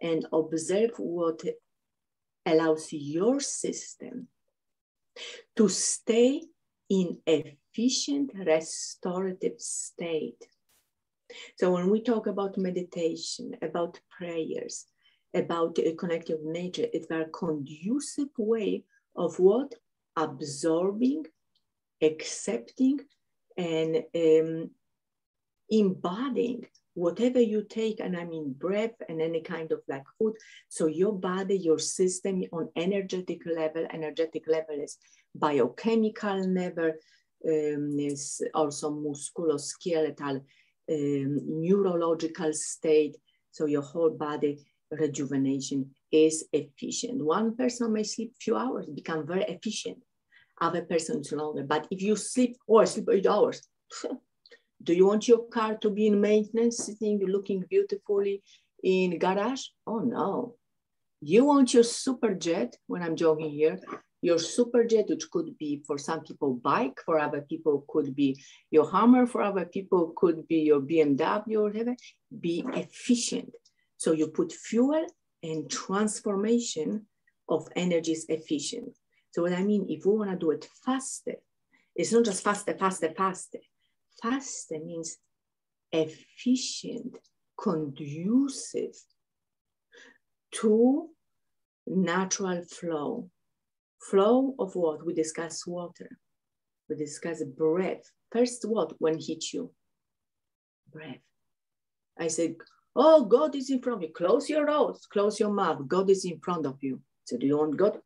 And observe what allows your system to stay in efficient restorative state. So when we talk about meditation, about prayers, about connecting with nature, it's a conducive way of what? Absorbing, accepting, and embodying whatever you take, and I mean breath and any kind of like food. So your body, your system on energetic level is biochemical level, is also musculoskeletal, neurological state. So your whole body rejuvenation is efficient. One person may sleep a few hours, become very efficient. Other persons longer. But if you sleep 8 hours, do you want your car to be in maintenance, sitting, looking beautifully in garage? Oh no. You want your super jet, when I'm joking here, your super jet, which could be for some people bike, for other people could be your Hummer, for other people could be your BMW or whatever. Be efficient. So you put fuel and transformation of energy is efficient. So what I mean, if we want to do it faster, it's not just faster. Faster means efficient, conducive to natural flow. Flow of what? We discuss water. We discuss breath. First, what? When hit you? Breath. I said, oh, God is in front of you. Close your nose, close your mouth. God is in front of you. So do you want God?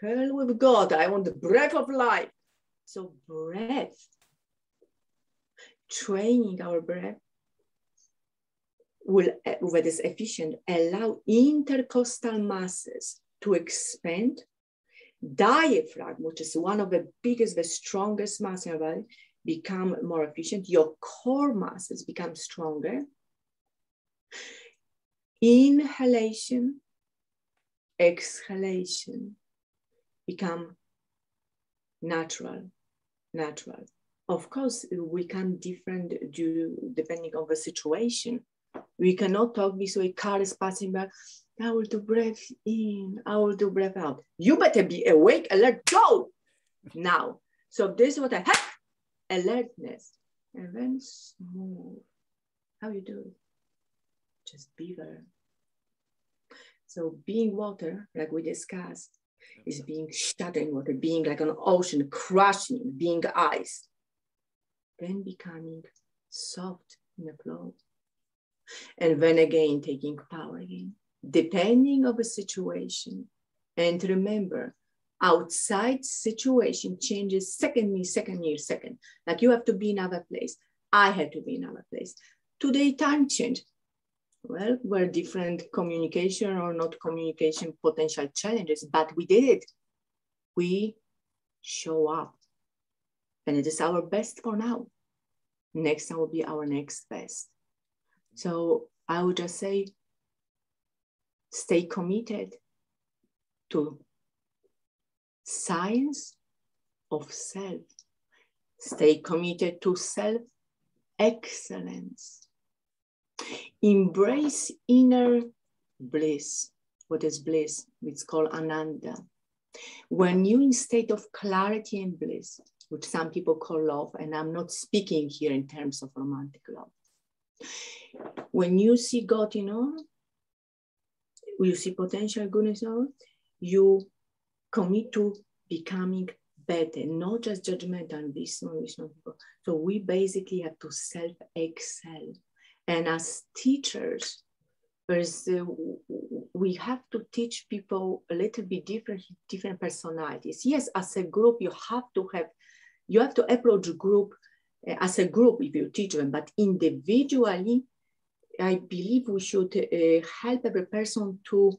Hell with God. I want the breath of life. So breath, training our breath will, when it's efficient, allow intercostal muscles to expand. Diaphragm, which is one of the biggest, the strongest muscles in our body, become more efficient. Your core muscles become stronger. Inhalation, exhalation become natural. Of course, we can different depending on the situation. We cannot talk this way, car is passing by. I will do breath in, I will do breath out. You better be awake, alert, go now. So this is what I have, alertness, and then smooth. How you do it? Just be there. So being water, like we discussed, is being shut in water, being like an ocean, crushing, being ice, then becoming soft in the flow. And then again, taking power again, depending on the situation. And remember, outside situation changes second. Like you have to be in another place. I had to be in another place. Today, time changed. Well, we're different communication or not communication potential challenges, but we did it. We show up. And it is our best for now. Next time will be our next best. So I would just say, stay committed to science of self. Stay committed to self-excellence. Embrace inner bliss. What is bliss? It's called Ananda. When you're in state of clarity and bliss, which some people call love, and I'm not speaking here in terms of romantic love. When you see God in all, you see potential goodness in all, you commit to becoming better, not just judgmental and this people. So we basically have to self-excel. And as teachers, we have to teach people a little bit different personalities. Yes, as a group, you have to approach group as a group if you teach them, but individually, I believe we should help every person to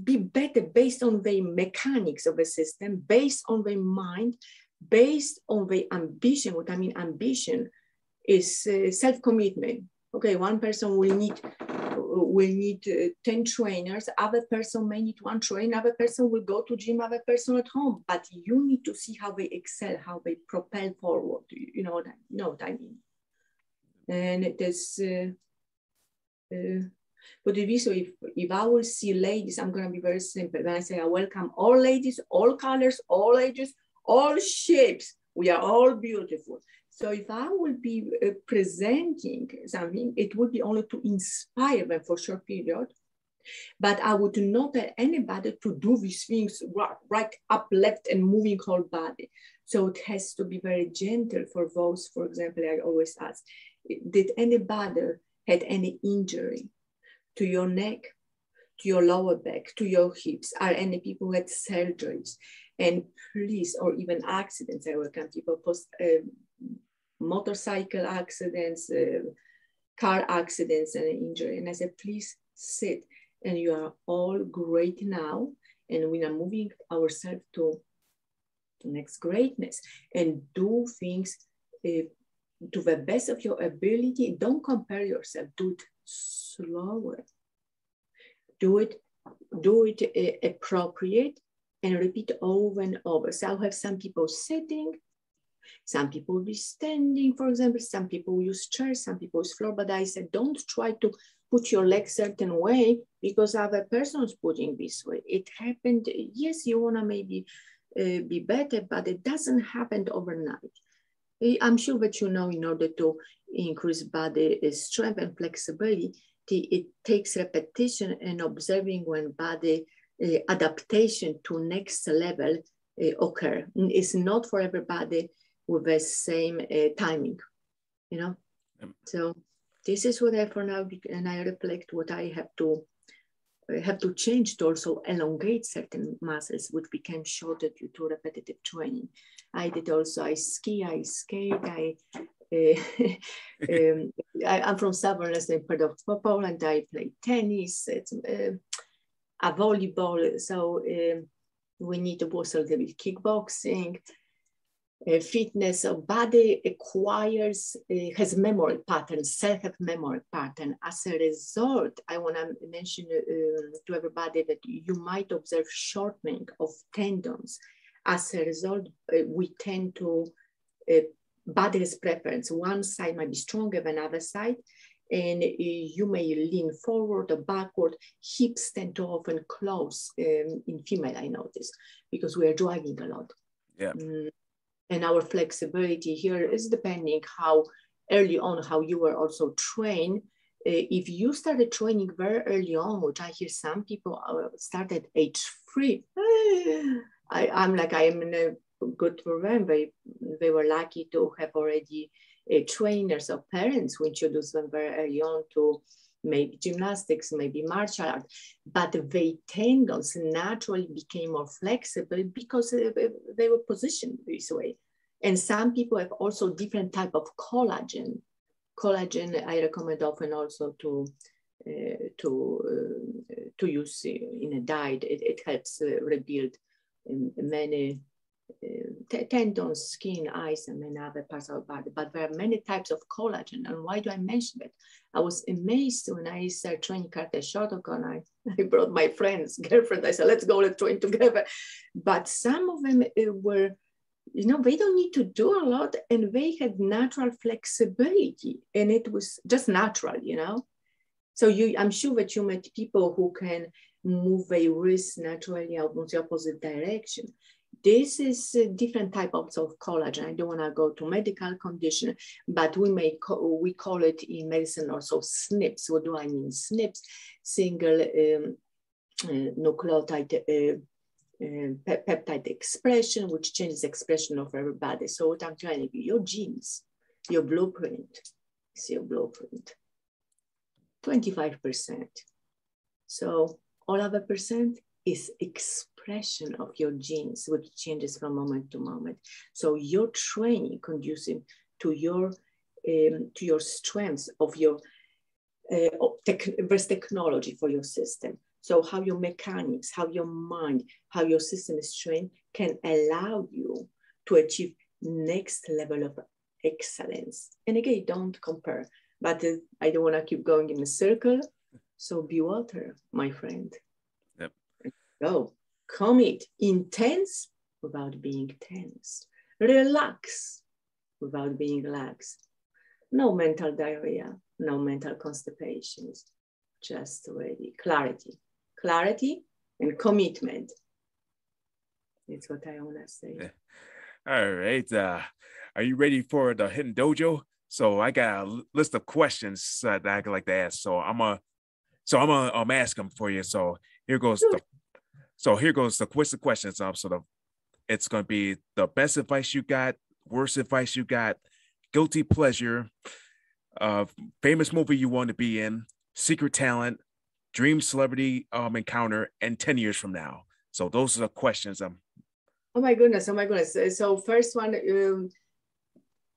be better based on the mechanics of the system, based on the mind, based on the ambition. What I mean ambition is self-commitment. Okay, one person will need 10 trainers, other person may need one trainer, other person will go to gym, other person at home, but you need to see how they excel, how they propel forward. You know what I mean? And it is, but if I will see ladies, I'm going to be very simple. When I say I welcome all ladies, all colors, all ages, all shapes, we are all beautiful. So if I will be presenting something, it would be only to inspire them for a short period, but I would not tell anybody to do these things right up, left, and moving whole body. So it has to be very gentle for those, for example, I always ask, did anybody had any injury to your neck, to your lower back, to your hips? Are any people who had surgeries? And please, or even accidents, I welcome people post motorcycle accidents, car accidents, and injury. And I said, please sit. And you are all great now. And we are moving ourselves to next greatness and do things to the best of your ability. Don't compare yourself. Do it slower. Do it appropriate and repeat over and over. So I'll have some people sitting, some people will be standing, for example, some people use chairs, some people use floor, but I said, don't try to put your legs certain way because other person's putting this way. It happened, yes, you wanna maybe be better, but it doesn't happen overnight. I'm sure that you know, in order to increase body strength and flexibility, it takes repetition and observing when body adaptation to next level occur. It's not for everybody with the same timing, you know. So this is what I for now, and I reflect what I have to change to also elongate certain muscles which became shorter due to repetitive training. I did also, I ski, I skate, I'm from southern part of Poland. I play tennis, a volleyball. So we need to also deal with kickboxing, fitness. So body acquires, has memory patterns, self-have memory pattern. As a result, I want to mention to everybody that you might observe shortening of tendons. As a result, we tend to body has preference. One side might be stronger than the other side, and you may lean forward or backward. Hips tend to often close in female, I notice, because we are driving a lot. Yeah. And our flexibility here is depending how early on, how you were also trained. If you started training very early on, which I hear some people start at age 3, I'm like, I am in a good for them. They were lucky to have already trainers or parents who introduced them very early on to maybe gymnastics, maybe martial art, but the tendons naturally became more flexible because they were positioned this way. And some people have also different type of collagen. Collagen I recommend often also to use in a diet. It helps rebuild many tendons, skin, eyes, and many other parts of the body. But there are many types of collagen. And why do I mention that? I was amazed when I started training Kata Shotokan. I brought my friend's girlfriend. I said, let's train together. But some of them were, you know, they don't need to do a lot, and they had natural flexibility, and it was just natural, you know. So I'm sure that you met people who can move their wrists naturally almost the opposite direction. This is a different type of collagen. I don't want to go to medical condition, but we call it in medicine also SNPs. What do I mean? SNPs, single nucleotide peptide expression, which changes expression of everybody. So what I'm trying to do, your genes, your blueprint, is your blueprint, 25%. So all other percent is expression of your genes, which changes from moment to moment. So your training conducive to your strengths of your there's technology for your system. So how your mechanics, how your mind, how your system is trained can allow you to achieve next level of excellence. And again, don't compare, but I don't want to keep going in a circle. So be water, my friend. Yep. Go, commit, intense without being tense. Relax without being relaxed. No mental diarrhea, no mental constipations, just ready. Clarity and commitment. That's what I want to say. Yeah. All right. Are you ready for the Hidden Dojo? So I got a list of questions that I'd like to ask. So I'm gonna ask them for you. So here goes the quiz of questions. It's gonna be the best advice you got, worst advice you got, guilty pleasure, famous movie you want to be in, secret talent, dream celebrity encounter, and 10 years from now. So those are the questions. Oh my goodness. So first one,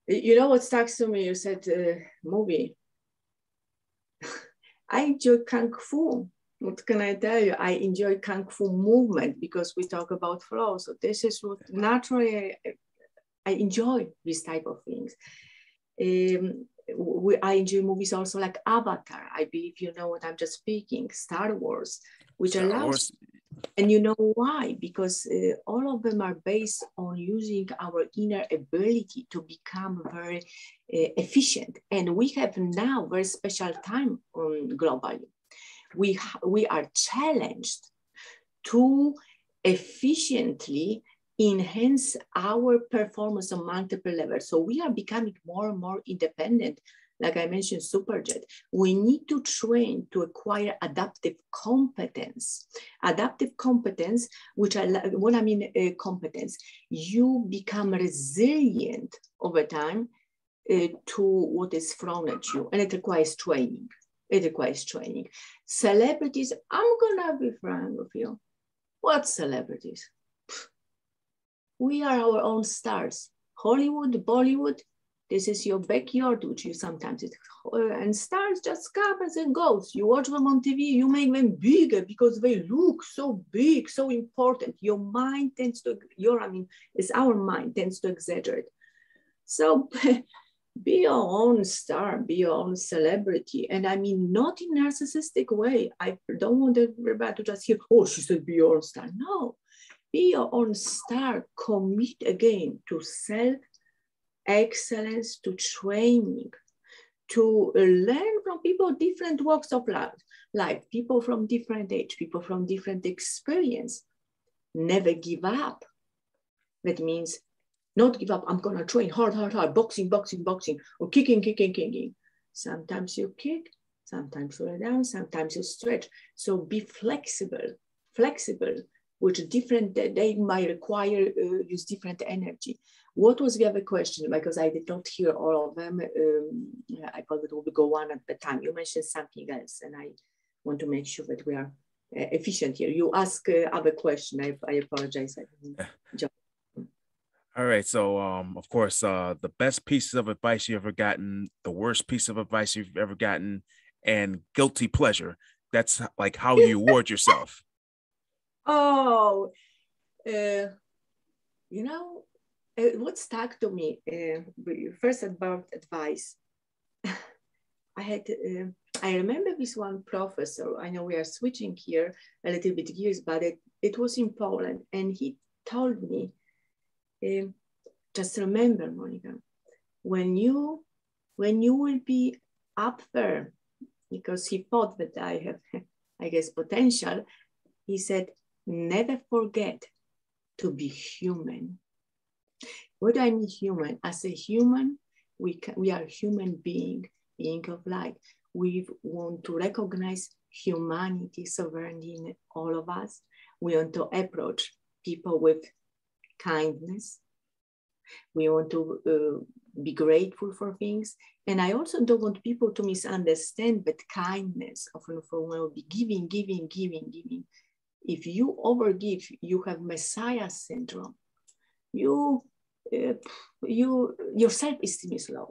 you know what stuck to me? You said movie. I enjoy Kung Fu. What can I tell you? I enjoy Kung Fu movement because we talk about flow. So this is what naturally I enjoy this type of things. I enjoy movies also like Avatar. I believe you know what I'm just speaking. Star Wars, which allows, and you know why? Because all of them are based on using our inner ability to become very efficient. And we have now very special time globally. We are challenged to efficiently enhance our performance on multiple levels. So we are becoming more and more independent like I mentioned, Superjet. We need to train to acquire adaptive competence. Adaptive competence, what I mean competence, you become resilient over time to what is thrown at you, and it requires training. It requires training. Celebrities, I'm gonna be frank with you. What celebrities? We are our own stars. Hollywood, Bollywood, this is your backyard, which you sometimes, and stars just come and goes. You watch them on TV, you make them bigger because they look so big, so important. Your mind tends to, it's our mind tends to exaggerate. So be your own star, be your own celebrity. And I mean, not in a narcissistic way. I don't want everybody to just hear, oh, she said be your own star. No, be your own star. Commit again to self-excellence, to training, to learn from people, different walks of life, people from different age, people from different experience. Never give up. That means not give up. I'm gonna train hard, boxing, or kicking. Sometimes you kick, sometimes you lay down, sometimes you stretch. So be flexible, which different, they might require, use different energy. What was the other question? Because I did not hear all of them. I probably will go one at a time. You mentioned something else, and I want to make sure that we are efficient here. You ask other question. I apologize. All right. So, of course, the best pieces of advice you've ever gotten, the worst piece of advice you've ever gotten, and guilty pleasure. That's like how you award yourself. Oh, what stuck to me, first about advice. I remember this one professor, I know we are switching here a little bit gears, but it was in Poland, and he told me, just remember, Monika, when you will be up there, because he thought that I have, I guess, potential, he said, never forget to be human. What do I mean human? As a human, we are human being of light. We want to recognize humanity, sovereignty in all of us. We want to approach people with kindness. We want to be grateful for things. And I also don't want people to misunderstand that kindness often will be giving. If you overgive, you have Messiah syndrome. Your self-esteem is low.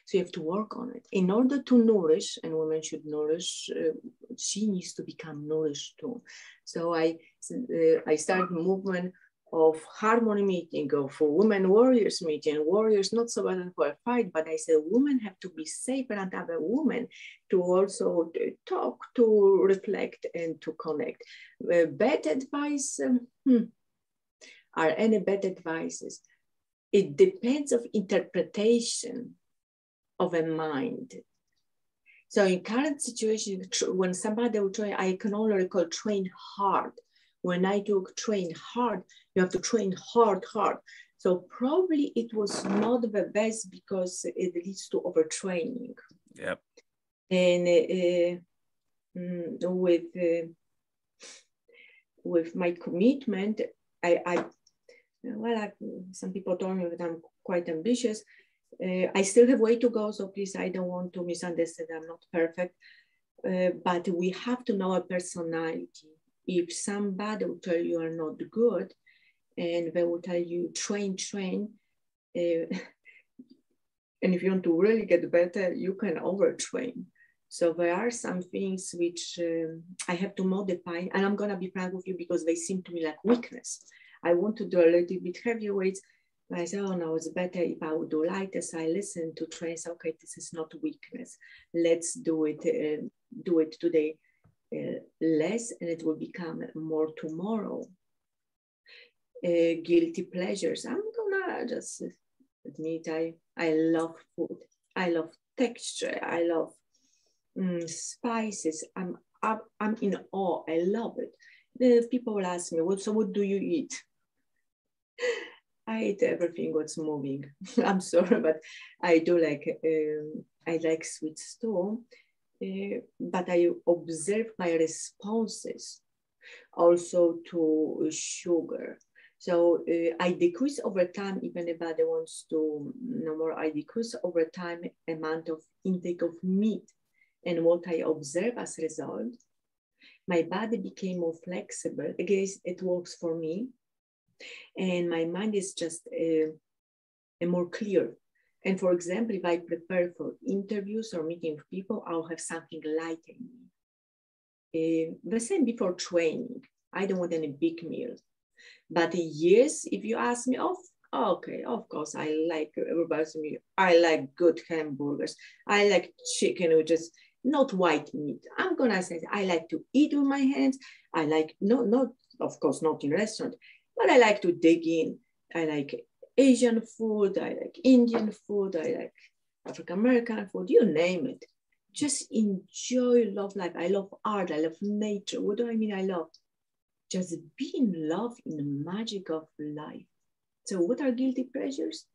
So you have to work on it. In order to nourish, and women should nourish, she needs to become nourished too. So I started movement of harmony meeting, of women warriors meeting, warriors not so bad for a fight, but I said women have to be safe around other women to also talk, to reflect, and to connect. Bad advice, are any bad advices? It depends of interpretation of a mind. So in current situation, when somebody will train, I can only recall train hard. When I do train hard, you have to train hard. So probably it was not the best because it leads to overtraining. Yep. And with my commitment, some people told me that I'm quite ambitious. I still have way to go, so please, I don't want to misunderstand. I'm not perfect, but we have to know our personality. If somebody will tell you are not good, and they will tell you train, and if you want to really get better, you can overtrain. So there are some things which I have to modify, and I'm gonna be frank with you because they seem to me like weakness. I want to do a little bit heavier weights. I said, oh no, it's better if I would do lighter. So I listen to trains. Okay, this is not weakness. Let's do it today less, and it will become more tomorrow. Guilty pleasures. I'm gonna just admit I love food. I love texture. I love spices. I'm in awe. I love it. The people will ask me, what do you eat? I eat everything what's moving. I'm sorry, but I do like I like sweets too, but I observe my responses also to sugar. So I decrease over time, even if anybody wants to know more, I decrease over time amount of intake of meat. And what I observe as a result, my body became more flexible. Again, it works for me. And my mind is just more clear. And for example, if I prepare for interviews or meeting with people, I'll have something light in me. The same before training. I don't want any big meal. But yes, if you ask me, okay, of course, I like everybody's meal. I like good hamburgers. I like chicken, which is not white meat. I'm gonna say I like to eat with my hands. I like not of course not in restaurant, but I like to dig in. I like Asian food. I like Indian food. I like African American food. You name it. Just enjoy, love life. I love art. I love nature. What do I mean? I love just be in love in the magic of life. So, what are guilty pleasures?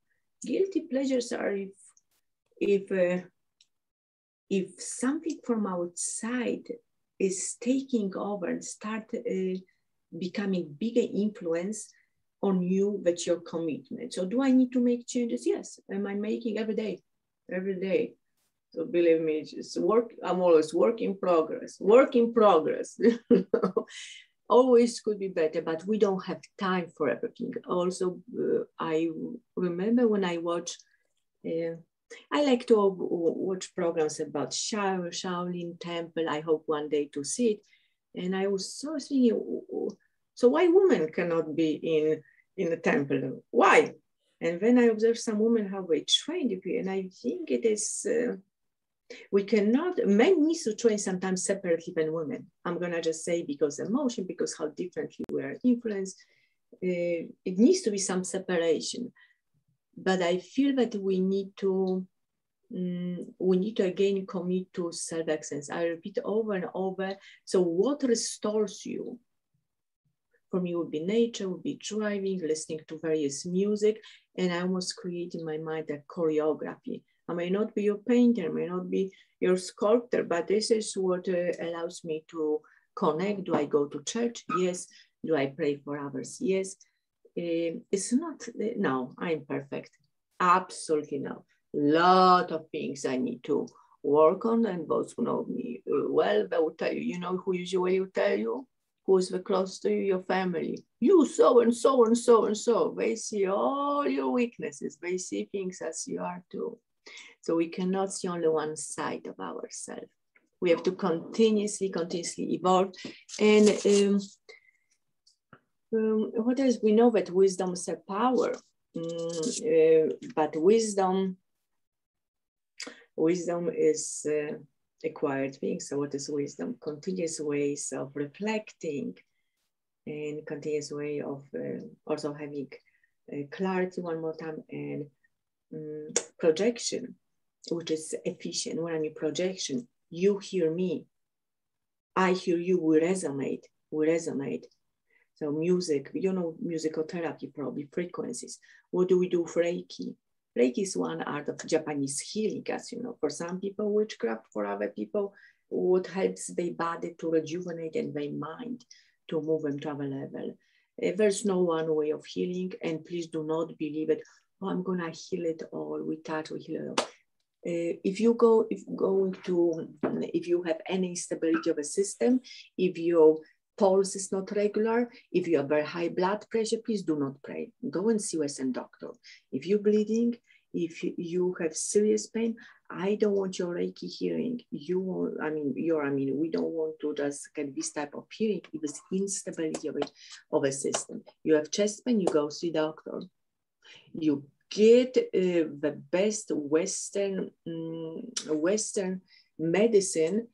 Guilty pleasures are if something from outside is taking over and start becoming bigger influence on you with your commitment. So do I need to make changes? Yes. Am I making every day? Every day. So believe me, it's work. I'm always work in progress. Work in progress. Always could be better, but we don't have time for everything. Also, I remember when I watched I like to watch programs about Shaolin Temple. I hope one day to see it. And I was so thinking, so why women cannot be in the temple? Why? And then I observed some women how they trained, and I think it is, we cannot, men need to train sometimes separately than women. I'm gonna just say because emotion, because how differently we are influenced. It needs to be some separation. But I feel that we need to again commit to self-excellence. I repeat over and over. So what restores you? For me, would be nature, would be driving, listening to various music, and I almost create in my mind a choreography. I may not be your painter, I may not be your sculptor, but this is what allows me to connect. Do I go to church? Yes. Do I pray for others? Yes. It's not, no, I'm perfect. Absolutely no. Lot of things I need to work on, and those who know me well, they will tell you, you know who usually will tell you? Who's the close to you? Your family. You so and so and so and so. They see all your weaknesses. They see things as you are too. So we cannot see only one side of ourselves. We have to continuously evolve. And what else? We know that wisdom is a power, but wisdom is acquired thing. So what is wisdom? Continuous ways of reflecting and continuous way of also having clarity one more time, and projection, which is efficient. When I mean projection, you hear me, I hear you, we resonate. So music, you know, musical therapy, probably frequencies. What do we do for Reiki? Reiki is one art of Japanese healing, as you know. For some people, witchcraft. For other people, what helps their body to rejuvenate and their mind to move them to another level. There's no one way of healing, and please do not believe it. Oh, I'm gonna heal it all. We touch, we heal it all. If you have any instability of a system, if your pulse is not regular, if you have very high blood pressure, please do not pray. Go and see a doctor. If you're bleeding, if you have serious pain, I don't want your Reiki healing. We don't want to just get this type of healing if it's instability of a system. You have chest pain, you go see doctor. You get the best Western medicine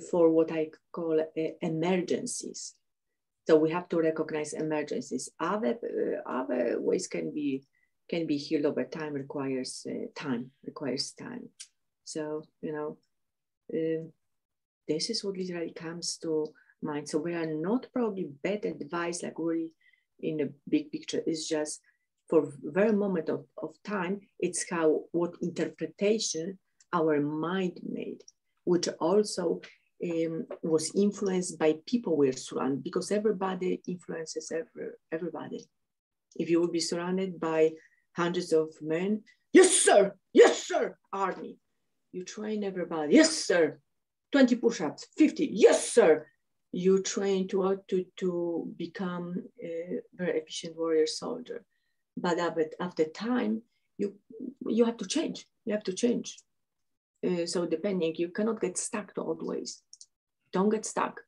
for what I call emergencies. So we have to recognize emergencies. Other ways can be healed over time. Requires time. So this is what literally comes to mind. So we are not probably better advice, like really in the big picture. It's just for very moment of time. It's what interpretation our mind made, which also was influenced by people we're surrounded, because everybody influences everybody. If you will be surrounded by hundreds of men, yes, sir, army. You train everybody, yes, sir. 20 push-ups, 50, yes, sir. You train to become a very efficient warrior soldier. But after time, you have to change. You have to change. So depending, you cannot get stuck to old ways. Don't get stuck.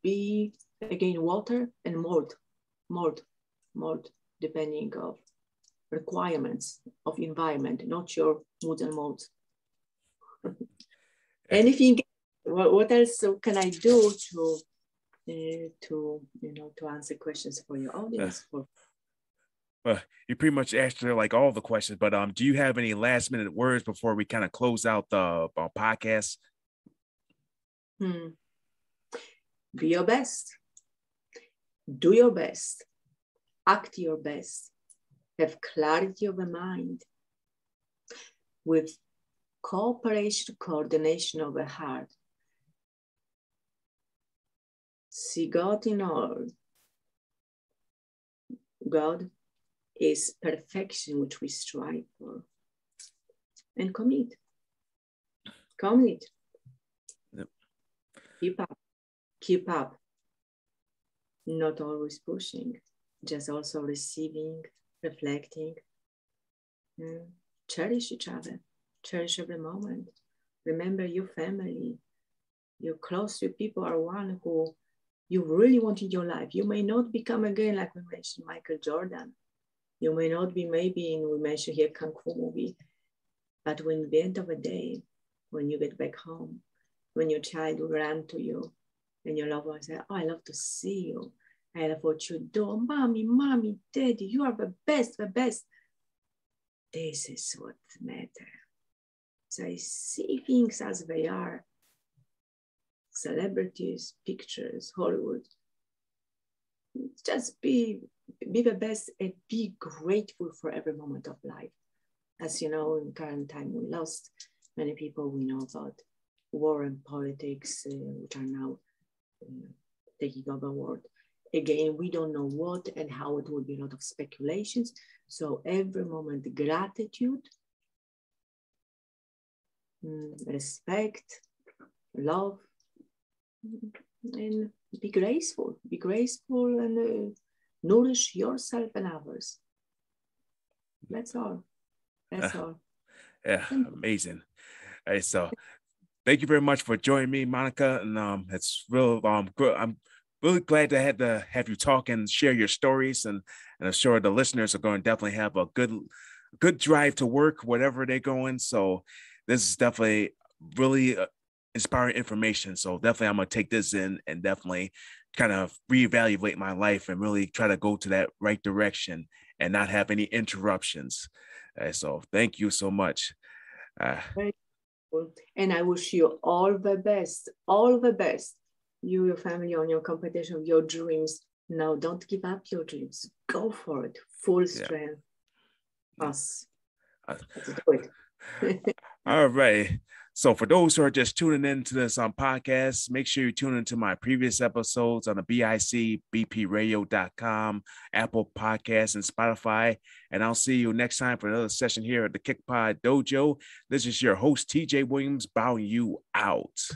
Be again water and mold, depending of requirements of environment, not your moods and modes. Anything? What else can I do to answer questions for your audience? Well, you pretty much answered like all the questions, but do you have any last minute words before we kind of close out the podcast? Be your best. Do your best. Act your best. Have clarity of the mind. With cooperation, coordination of the heart. See God in all. God is perfection which we strive for. And commit. Yep. Keep up. Not always pushing, just also receiving, reflecting. Cherish each other. Cherish every moment. Remember your family. Your close to people are one who you really want in your life. You may not become again, like we mentioned, Michael Jordan. You may not be maybe we mentioned here Kung Fu movie, but when at the end of the day, when you get back home, when your child will run to you and your loved one say, oh, I love to see you. I love what you do. Mommy, daddy, you are the best. This is what matters. So I see things as they are. Celebrities, pictures, Hollywood. Just be the best and be grateful for every moment of life. As you know, in current time, we lost many people. We know about war and politics, which are now taking over the world. Again, we don't know what and how. It will be a lot of speculations. So every moment, gratitude, respect, love, and be graceful and nourish yourself and others. That's all. Yeah, amazing. So thank you very much for joining me, Monika, and it's real good. I'm really glad to have you talk and share your stories, and I'm sure the listeners are going to definitely have a good drive to work, whatever they're going. So this is definitely really inspiring information. So definitely I'm going to take this in and definitely kind of reevaluate my life and really try to go to that right direction and not have any interruptions. So thank you so much. Very cool. And I wish you all the best. You, your family, on your competition, your dreams. Now, don't give up your dreams. Go for it. Full strength. Us. Let's do it. All right. So for those who are just tuning into this podcast, make sure you tune into my previous episodes on the BICBPradio.com, Apple Podcasts, and Spotify. And I'll see you next time for another session here at the Kickpod Dojo. This is your host, TJ Williams, bowing you out.